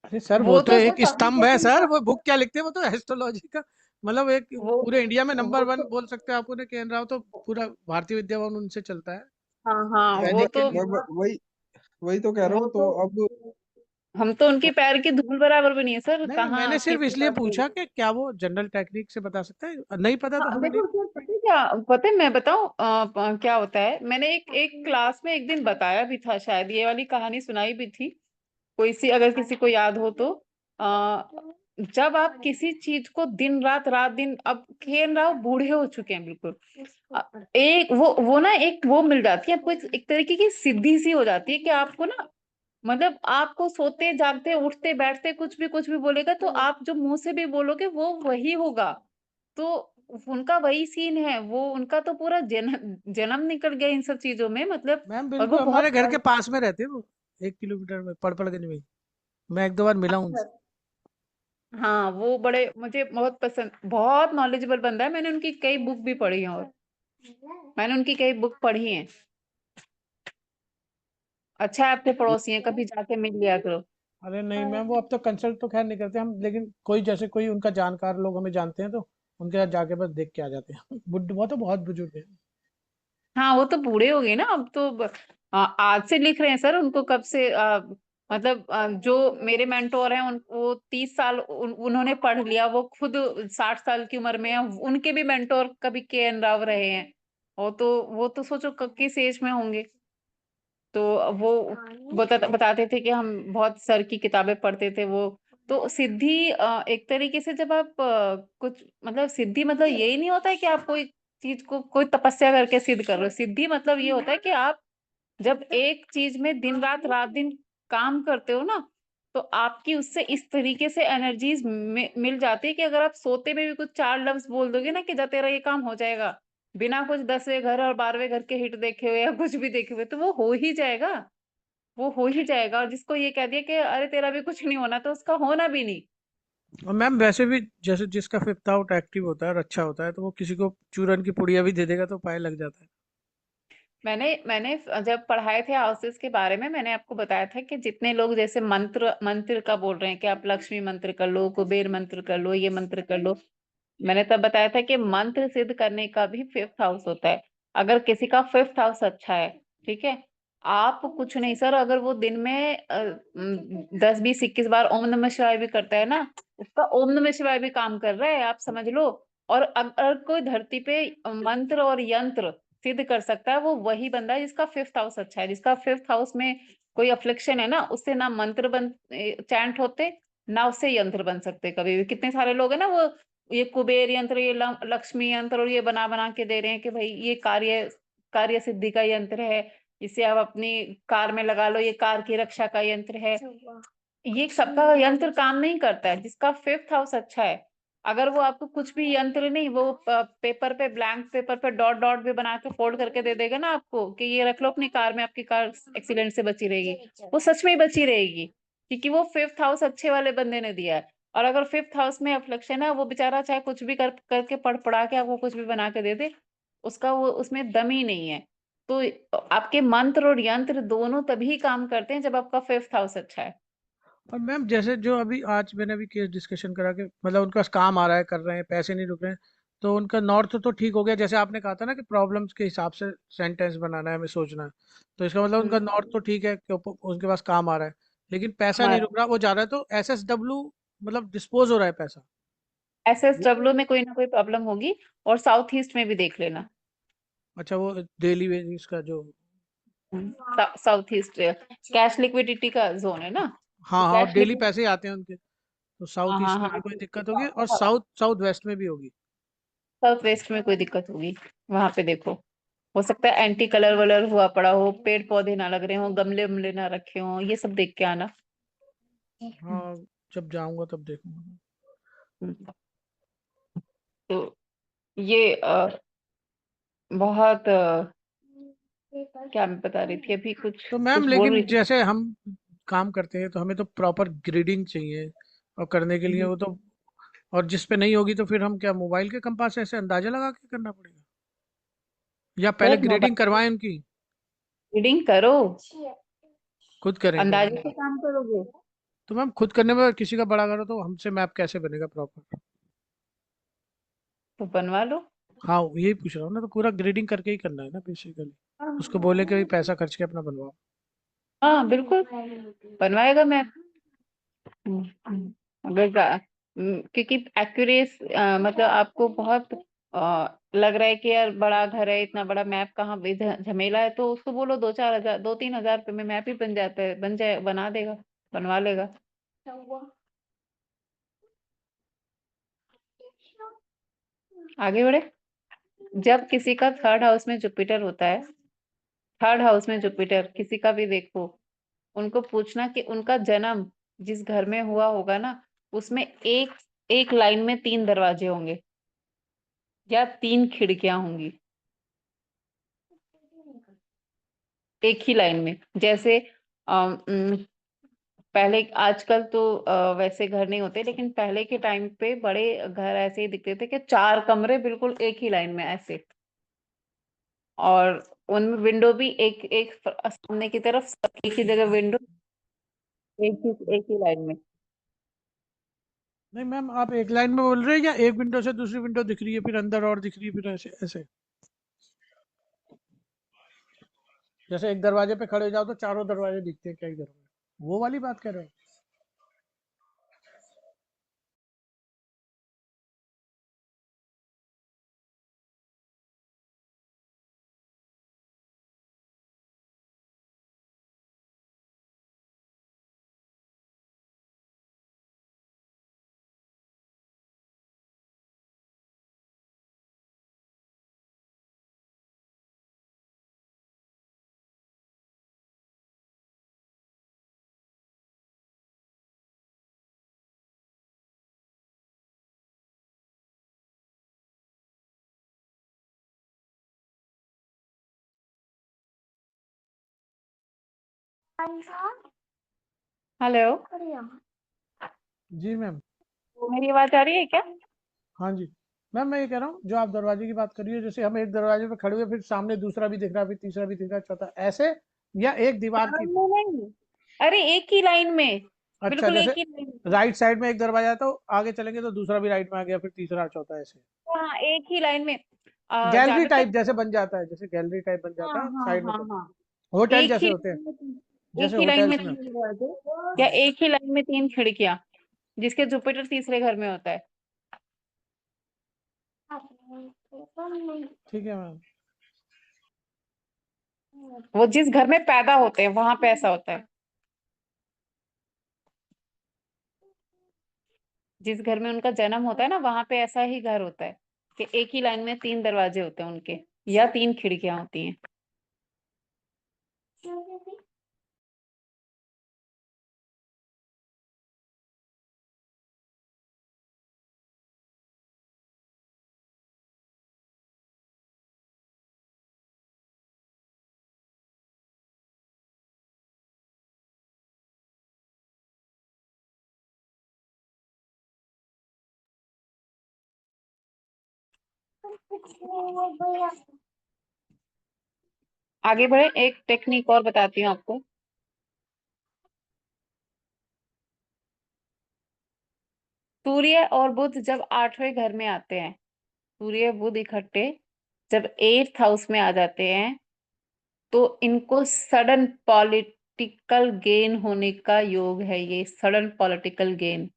अरे सर वो वो तो तो एक सर स्तंभ है कम्युनिकेशन सर, का वो बुक क्या लिखते हैं, वो तो एस्ट्रोलॉजी का मतलब एक वो पूरे इंडिया में नंबर वो 1 तो बोल सकते हैं आप उन्हें, के एन राव तो पूरा भारतीय विद्या भवन उनसे चलता है। हाँ हाँ, वो वैदिक के तो लिए वही तो कह रहा वो हूँ, तो तो अब हम तो उनके पैर की धूल बराबर भी नहीं है सर। नहीं, मैंने कहाँ सिर्फ किसी इसलिए का कोई। पूछा कि क्या वो जनरल टेक्निक से बता सकता है, नहीं पता तो हाँ हमें नहीं। देखो सर, पता है क्या, पता है मैं बताऊं क्या होता है। मैंने एक एक क्लास में एक दिन बताया भी था, शायद ये वाली कहानी सुनाई भी थी। कोई सी अगर किसी को याद हो तो आ, जब आप किसी चीज को दिन रात रात दिन, अब खेल राव बूढ़े हो चुके हैं बिल्कुल। एक वो ना एक वो मिल जाती है आपको, एक तरीके की सिद्धि सी हो जाती है कि आपको ना, मतलब आपको सोते जागते उठते बैठते कुछ भी बोलेगा तो आप जो मुंह से भी बोलोगे वो वही होगा। तो उनका वही सीन है। वो उनका तो पूरा जन्म जन्म निकल गया इन सब चीजों में, मतलब। मैम और वो बिल्कुल बहुत हमारे घर के पास में रहते हैं वो, 1 किलोमीटर में पड़पड़गंज में ही। मैं 1 2 बार मिला हूँ उनसे। हाँ, वो बड़े मुझे बहुत पसंद, बहुत नॉलेजेबल बंदा है। मैंने उनकी कई बुक भी पढ़ी हैं, और मैंने उनकी कई बुक पढ़ी हैं। अच्छा है आपके पड़ोसी हैं, कभी जाके मिल लिया करो। अरे नहीं मैम, वो अब तो कंसल्ट तो खैर नहीं करते हम, लेकिन कोई जैसे कोई उनका जानकार लोग हमें जानते हैं तो उनके साथ जाके बस देख के आ जाते हैं। बुढ़ वो तो बहुत बुजुर्ग है। हाँ, वो तो बूढ़े हो गए ना अब तो। आज से लिख रहे हैं सर, उनको कब से मतलब जो मेरे मेंटोर हैं वो 30 साल उन्होंने पढ़ लिया। वो खुद 60 साल की उम्र में है। उनके भी मेंटोर कभी के एन राव रहे हैं। वो तो सोचो किस एज में होंगे। तो वो बताते थे कि हम बहुत सर की किताबें पढ़ते थे वो। तो सिद्धि एक तरीके से जब आप कुछ मतलब सिद्धि मतलब यही नहीं होता है कि आप कोई चीज को कोई तपस्या करके सिद्ध कर रहे हो। सिद्धि मतलब ये होता है कि आप जब एक चीज में दिन रात रात दिन काम करते हो ना, तो आपकी उससे इस तरीके से एनर्जीज मिल जाती है कि अगर आप सोते में भी कुछ 4 लफ्ज बोल दोगे ना कि जा तेरा ये काम हो जाएगा, बिना कुछ 10वें घर और 12वें घर के हिट देखे हुए या कुछ भी देखे हुए, तो वो हो ही जाएगा। वो हो ही जाएगा। और जिसको ये कह दिया कि अरे तेरा भी कुछ नहीं होना, तो उसका होना भी नहीं। और मैम वैसे भी जैसे जिसका फिफ्थ आउट एक्टिव होता है और अच्छा होता है तो वो किसी को चूरन की पुड़िया भी दे देगा तो पाए लग जाता है। मैंने मैंने जब पढ़ाए थे हाउसेस के बारे में, मैंने आपको बताया था कि जितने लोग जैसे मंत्र मंत्र का बोल रहे हैं कि आप लक्ष्मी मंत्र कर लो, कुबेर मंत्र कर लो, ये मंत्र कर लो, मैंने तब बताया था कि मंत्र सिद्ध करने का भी फिफ्थ हाउस होता है। अगर किसी का फिफ्थ हाउस अच्छा है, ठीक है, आप कुछ नहीं सर, अगर वो दिन में 10 20 21 बार ओम नमः शिवाय भी करता है ना, उसका ओम नमः शिवाय भी काम कर रहा है, आप समझ लो। और अगर कोई धरती पे मंत्र और यंत्र सिद्ध कर सकता है, वो वही बंदा है जिसका फिफ्थ हाउस अच्छा है। जिसका फिफ्थ हाउस में कोई अफ्लिक्शन है ना, उससे ना मंत्र बन चैंट होते, ना उससे यंत्र बन सकते कभी भी। कितने सारे लोग हैं ना, वो ये कुबेर यंत्र, ये लक्ष्मी यंत्र और ये बना बना के दे रहे हैं कि भाई ये कार्य कार्य सिद्धि का यंत्र है, इसे आप अपनी कार में लगा लो, ये कार की रक्षा का यंत्र है। ये सबका यंत्र काम नहीं करता है। जिसका फिफ्थ हाउस अच्छा है, अगर वो आपको कुछ भी यंत्र नहीं, वो पेपर पे ब्लैंक पेपर पे डॉट डॉट भी बना के फोल्ड करके दे देगा ना आपको कि ये रख लो अपनी कार में, आपकी कार एक्सीडेंट से बची रहेगी, वो सच में ही बची रहेगी, क्योंकि वो फिफ्थ हाउस अच्छे वाले बंदे ने दिया है। और अगर फिफ्थ हाउस में अफ्लिक्शन है, वो बेचारा चाहे कुछ भी करके पढ़ पढ़ा के आपको कुछ भी बना के दे दे, उसका वो उसमें दम ही नहीं है। तो आपके मंत्र और यंत्र दोनों तभी काम करते हैं जब आपका फिफ्थ हाउस अच्छा है। और मैम जैसे जो अभी आज मैंने अभी केस डिस्कशन करा के मतलब उनका काम आ रहा है, कर रहे हैं, पैसे नहीं रुक रहे हैं, तो उनका नॉर्थ तो ठीक हो गया, जैसे आपने कहा था ना कि प्रॉब्लम्स के हिसाब से सेंटेंस बनाना है, हमें सोचना है, तो इसका मतलब उनका नॉर्थ तो ठीक है कि उनके पास काम आ रहा है, लेकिन पैसा नहीं हमारा रुक रहा, वो जा रहा है तो SSW मतलब डिस्पोज हो रहा है पैसा। वो SSW में कोई ना कोई प्रॉब्लम होगी। और साउथ ईस्ट में भी देख लेना। अच्छा, वो डेली वेजेस का जो साउथ ईस्ट कैश लिक्विडिटी का जोन है ना, तो हाँ हाँ, और कैश डेली लिक्विडिटी। पैसे ही आते हैं उनके, तो हाँ साउथ हाँ ईस्ट में भी हाँ, कोई दिक्कत होगी और साउथ साउथ वेस्ट में भी होगी। साउथ वेस्ट में कोई दिक्कत होगी, वहां पे देखो। हो सकता है एंटी कलर वलर हुआ पड़ा हो, पेड़ पौधे ना लग रहे हो, गमले वमले ना रखे हो, ये सब देख के आना। हाँ, जब जाऊंगा तब देखूंगा। हम्म। तो ये बहुत क्या मैं बता रही थी अभी, कुछ तो मैम कुछ बोल लेकिन रही थी। जैसे हम काम करते हैं तो हमें तो प्रॉपर ग्रिडिंग चाहिए, और करने के लिए वो तो, और जिस पे नहीं होगी तो फिर हम क्या मोबाइल के कंपास से ऐसे अंदाजा लगा के करना पड़ेगा, या पहले सर ग्रेडिंग मोबाइल करवाएं उनकी? रीडिंग करो, खुद करें क्या अंदाजे मैम? से काम करोगे तो मैम खुद करने में किसी का बड़ा करो तो हमसे मैप कैसे बनेगा प्रॉपर? तो बनवा लो। हाँ, यही पूछ रहा हूँ ना, तो पूरा ग्रेडिंग करके ही करना है ना बेसिकली। उसको बोले कि भाई पैसा खर्च के अपना बनवाओ। हाँ बिल्कुल, बनवाएगा मैं। अगर क्योंकि एक्यूरेस मतलब आपको बहुत लग रहा है कि यार बड़ा घर है, इतना बड़ा मैप कहाँ झमेला है, तो उसको बोलो 2-4 हजार 2-3 हजार रुपये में मैप ही बन जाता है, बन जाए, बना देगा, बनवा लेगा। आगे बढ़े। जब किसी का थर्ड हाउस में जुपिटर होता है, थर्ड हाउस में जुपिटर किसी का भी देखो, उनको पूछना कि उनका जन्म जिस घर में हुआ होगा ना, उसमें एक एक लाइन में 3 दरवाजे होंगे या 3 खिड़कियां होंगी, एक ही लाइन में। जैसे पहले, आजकल तो वैसे घर नहीं होते, लेकिन पहले के टाइम पे बड़े घर ऐसे ही दिखते थे कि 4 कमरे बिल्कुल एक ही लाइन में ऐसे, और उनमें विंडो भी एक एक सामने की तरफ, एक ही जगह विंडो, एक ही लाइन में। नहीं मैम, आप एक लाइन में बोल रहे हैं या एक विंडो से दूसरी विंडो दिख रही है फिर अंदर और दिख रही है फिर ऐसे ऐसे? जैसे एक दरवाजे पे खड़े हो जाओ तो चारों दरवाजे दिखते हैं क्या इधर में, वो वाली बात कर रहे हो? हेलो, जी मैम। मेरी आवाज आ रही है क्या? हाँ जी मैम, मैं ये कह रहा हूँ जो आप दरवाजे की बात कर रही हो, जैसे हम एक दरवाजे पे खड़े हुए फिर सामने दूसरा भी दिख रहा है फिर तीसरा भी दिख रहा है चौथा ऐसे, या एक दीवार की? नहीं नहीं, अरे एक ही लाइन में, अच्छा, बिल्कुल जैसे एक ही लाइन में। राइट साइड में एक दरवाजा है तो आगे चलेंगे तो दूसरा भी राइट में आ गया फिर तीसरा चौथा ऐसे, हाँ एक ही लाइन में। गैलरी ज्यादातर। टाइप जैसे बन जाता है, जैसे गैलरी टाइप बन हाँ जाता है हाँ साइड में हाँ तो, हाँ, होटल एक जैसे ही होते हैं, लाइन में, जैसे एक ही लाइन में होटल्स में। 3 दरवाजे, या एक ही लाइन में 3 खिड़कियां, जिसके जुपिटर तीसरे घर में होता है। ठीक है मैम। वो जिस घर में पैदा होते हैं वहां पे ऐसा होता है, जिस घर में उनका जन्म होता है ना, वहां पे ऐसा ही घर होता है कि एक ही लाइन में 3 दरवाजे होते हैं उनके, या 3 खिड़कियां होती हैं। आगे बढ़े, एक टेक्निक और बताती हूँ आपको। सूर्य और बुध जब 8वें घर में आते हैं, सूर्य बुध इकट्ठे जब 8th हाउस में आ जाते हैं, तो इनको सडन पॉलिटिकल गेन होने का योग है, ये सडन पॉलिटिकल गेन।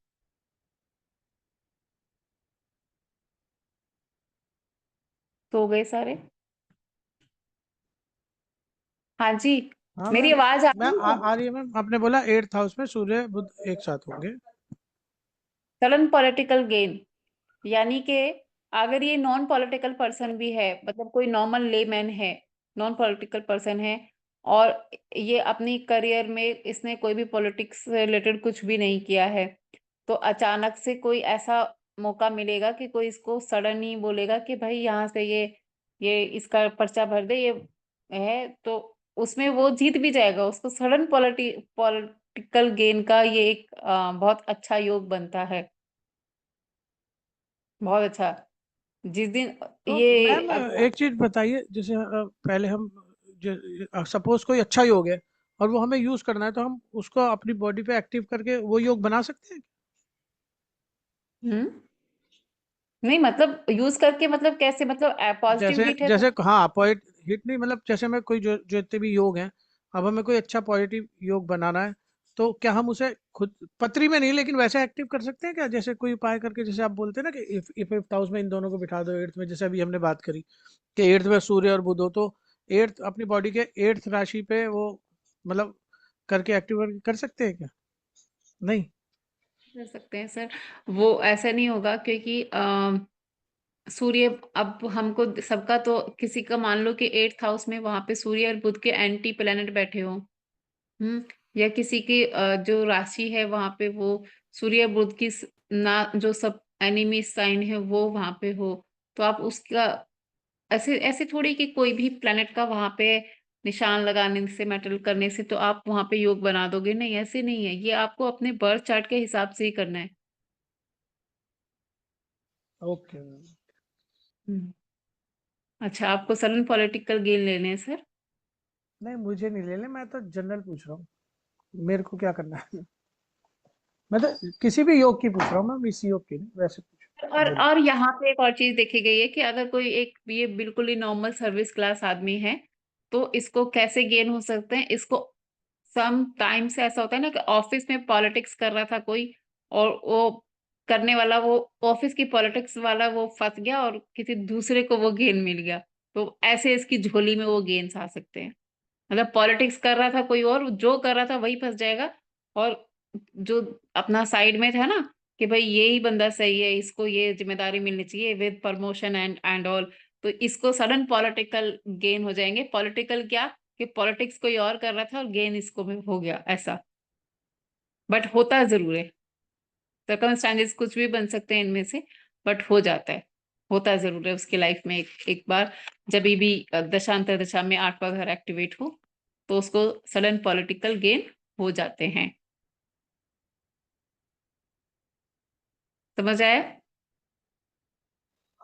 तो गए सारे? हाँ जी, हाँ मेरी मैम, आवाज आ मैम रही है? आ रही है मैम। आपने बोला 8th हाउस में सूर्य बुध एक साथ होंगे। सडन पॉलिटिकल गेन, यानी कि अगर ये नॉन पॉलिटिकल पर्सन भी है, मतलब कोई नॉर्मल लेमैन है, नॉन पॉलिटिकल पर्सन है और ये अपनी करियर में इसने कोई भी पॉलिटिक्स से रिलेटेड कुछ भी नहीं किया है, तो अचानक से कोई ऐसा मौका मिलेगा कि कोई इसको सडन ही बोलेगा कि भाई यहाँ से ये इसका पर्चा भर दे, ये है, तो उसमें वो जीत भी जाएगा। उसको सडन पॉलिटिकल गेन का ये एक बहुत अच्छा योग बनता है, बहुत अच्छा। जिस दिन तो ये मैम एक चीज बताइए, जैसे पहले हम सपोज कोई अच्छा योग है और वो हमें यूज करना है, तो हम उसको अपनी बॉडी पे एक्टिव करके वो योग बना सकते हैं? हम्म नहीं, मतलब यूज करके मतलब कैसे, मतलब पॉजिटिव जैसे हिट है तो जैसे हाँ, पॉइंट हिट नहीं, मतलब जैसे मैं कोई जो जितने भी योग हैं, अब हमें कोई अच्छा पॉजिटिव योग बनाना है, तो क्या हम उसे खुद पत्री में नहीं लेकिन वैसे एक्टिव कर सकते हैं क्या? जैसे कोई उपाय करके, जैसे आप बोलते हैं ना कि इफ फिफ्थ हाउस में इन दोनों को बिठा दो, एट्थ में, जैसे अभी हमने बात करी कि एट्थ में सूर्य और बुध हो, तो एट्थ अपनी बॉडी के एट्थ राशि पे वो मतलब करके एक्टिव कर सकते हैं क्या? नहीं? कर सकते हैं सर। वो ऐसा नहीं होगा क्योंकि सूर्य, अब हमको सबका तो, किसी का मान लो कि एट्थ हाउस में वहां पे सूर्य और बुध के एंटी प्लेनेट बैठे हो, या किसी की जो राशि है वहां पे वो सूर्य बुध की ना, जो सब एनिमी साइन है वो वहां पे हो, तो आप उसका ऐसे ऐसे थोड़ी कि कोई भी प्लेनेट का वहां पे निशान लगाने से, मेटल करने से तो आप वहां पे योग बना दोगे, नहीं, ऐसे नहीं है। ये आपको अपने बर्थ चार्ट के हिसाब से ही करना है। ओके। हम्म। अच्छा, आपको सडन पॉलिटिकल गेन लेने हैं सर? नहीं, मुझे नहीं लेने, मैं तो जनरल पूछ रहा हूँ, मेरे को क्या करना है। मैं तो किसी भी योग की पूछ रहा हूँ, मैं इसी योग की नहीं, वैसे पूछ और जनरल। और यहाँ पे एक और चीज देखी गई है कि अगर कोई एक ये बिल्कुल ही नॉर्मल सर्विस क्लास आदमी है, तो इसको कैसे गेन हो सकते हैं, इसको सम टाइम से ऐसा होता है ना कि ऑफिस में पॉलिटिक्स कर रहा था कोई, और वो करने वाला, वो ऑफिस की पॉलिटिक्स वाला वो फंस गया और किसी दूसरे को वो गेन मिल गया, तो ऐसे इसकी झोली में वो गेन्स आ सकते हैं। मतलब पॉलिटिक्स कर रहा था कोई और, जो कर रहा था वही फंस जाएगा, और जो अपना साइड में था ना कि भाई यही बंदा सही है, इसको ये जिम्मेदारी मिलनी चाहिए विद प्रमोशन एंड ऑल, तो इसको सडन पॉलिटिकल गेन हो जाएंगे। पॉलिटिकल क्या, कि पॉलिटिक्स कोई और कर रहा था और गेन इसको में हो गया, ऐसा। बट होता जरूर है, सर्कमस्टांसेस कुछ भी बन सकते हैं इनमें से, बट हो जाता है, होता जरूर है उसकी लाइफ में। एक बार जब भी दशांतर दशा में 8वां घर एक्टिवेट हो, तो उसको सडन पॉलिटिकल गेन हो जाते हैं। समझ आया?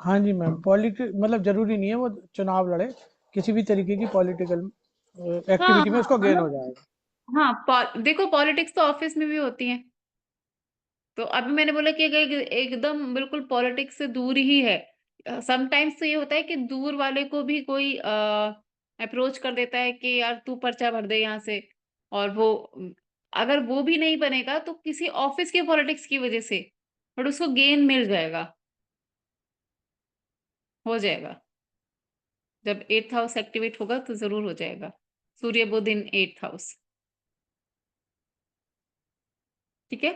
हाँ जी मैम, पॉलिटिक मतलब जरूरी नहीं है वो चुनाव लड़े, किसी भी तरीके की पॉलिटिकल हाँ एक्टिविटी में हाँ, उसको गेन हो मतलब जाएगा। हाँ, देखो पॉलिटिक्स तो ऑफिस में भी होती है, तो अभी मैंने बोला कि अगर एकदम बिल्कुल पॉलिटिक्स से दूर ही है, समटाइम्स तो ये होता है कि दूर वाले को भी कोई अप्रोच कर देता है कि यार तू पर्चा भर दे यहाँ से, और वो अगर वो भी नहीं बनेगा तो किसी ऑफिस के पॉलिटिक्स की वजह से, बट उसको गेन मिल जाएगा, हो जाएगा। जब एट्थ हाउस एक्टिवेट होगा तो जरूर हो जाएगा। सूर्य बुध इन एट्थ हाउस। ठीक है,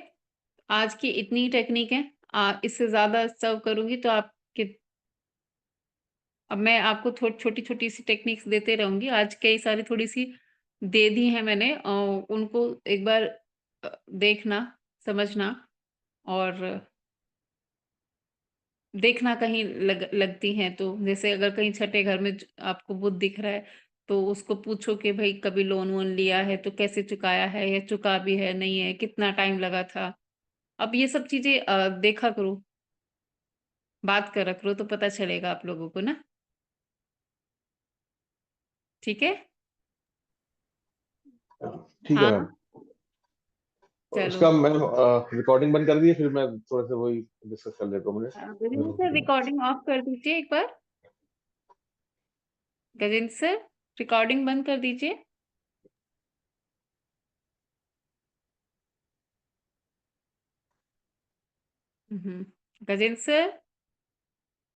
आज की इतनी टेक्निक है, इससे ज्यादा सर्व करूंगी तो आपके, अब मैं आपको छोटी छोटी सी टेक्निक्स देते रहूंगी। आज कई सारी थोड़ी सी दे दी है मैंने, उनको एक बार देखना, समझना, और देखना कहीं लगती हैं तो, जैसे अगर कहीं छठे घर में आपको बुध दिख रहा है, तो उसको पूछो कि भाई कभी लोन वोन लिया है तो कैसे चुकाया है, या चुका भी है नहीं है, कितना टाइम लगा था। अब ये सब चीजें देखा करो, बात करा करो, तो पता चलेगा आप लोगों को ना। ठीक है। ठीक है मैम। हाँ, चलो। उसका मैं रिकॉर्डिंग बंद कर दी है, फिर मैं थोड़ा सा वही डिस्कस कर लेता हूँ गजेंद्र सर, मुझे। रिकॉर्डिंग ऑफ कर दीजिए एक बार। गजेंद्र सर, रिकॉर्डिंग बंद कर दीजिए। गजेंद्र सर।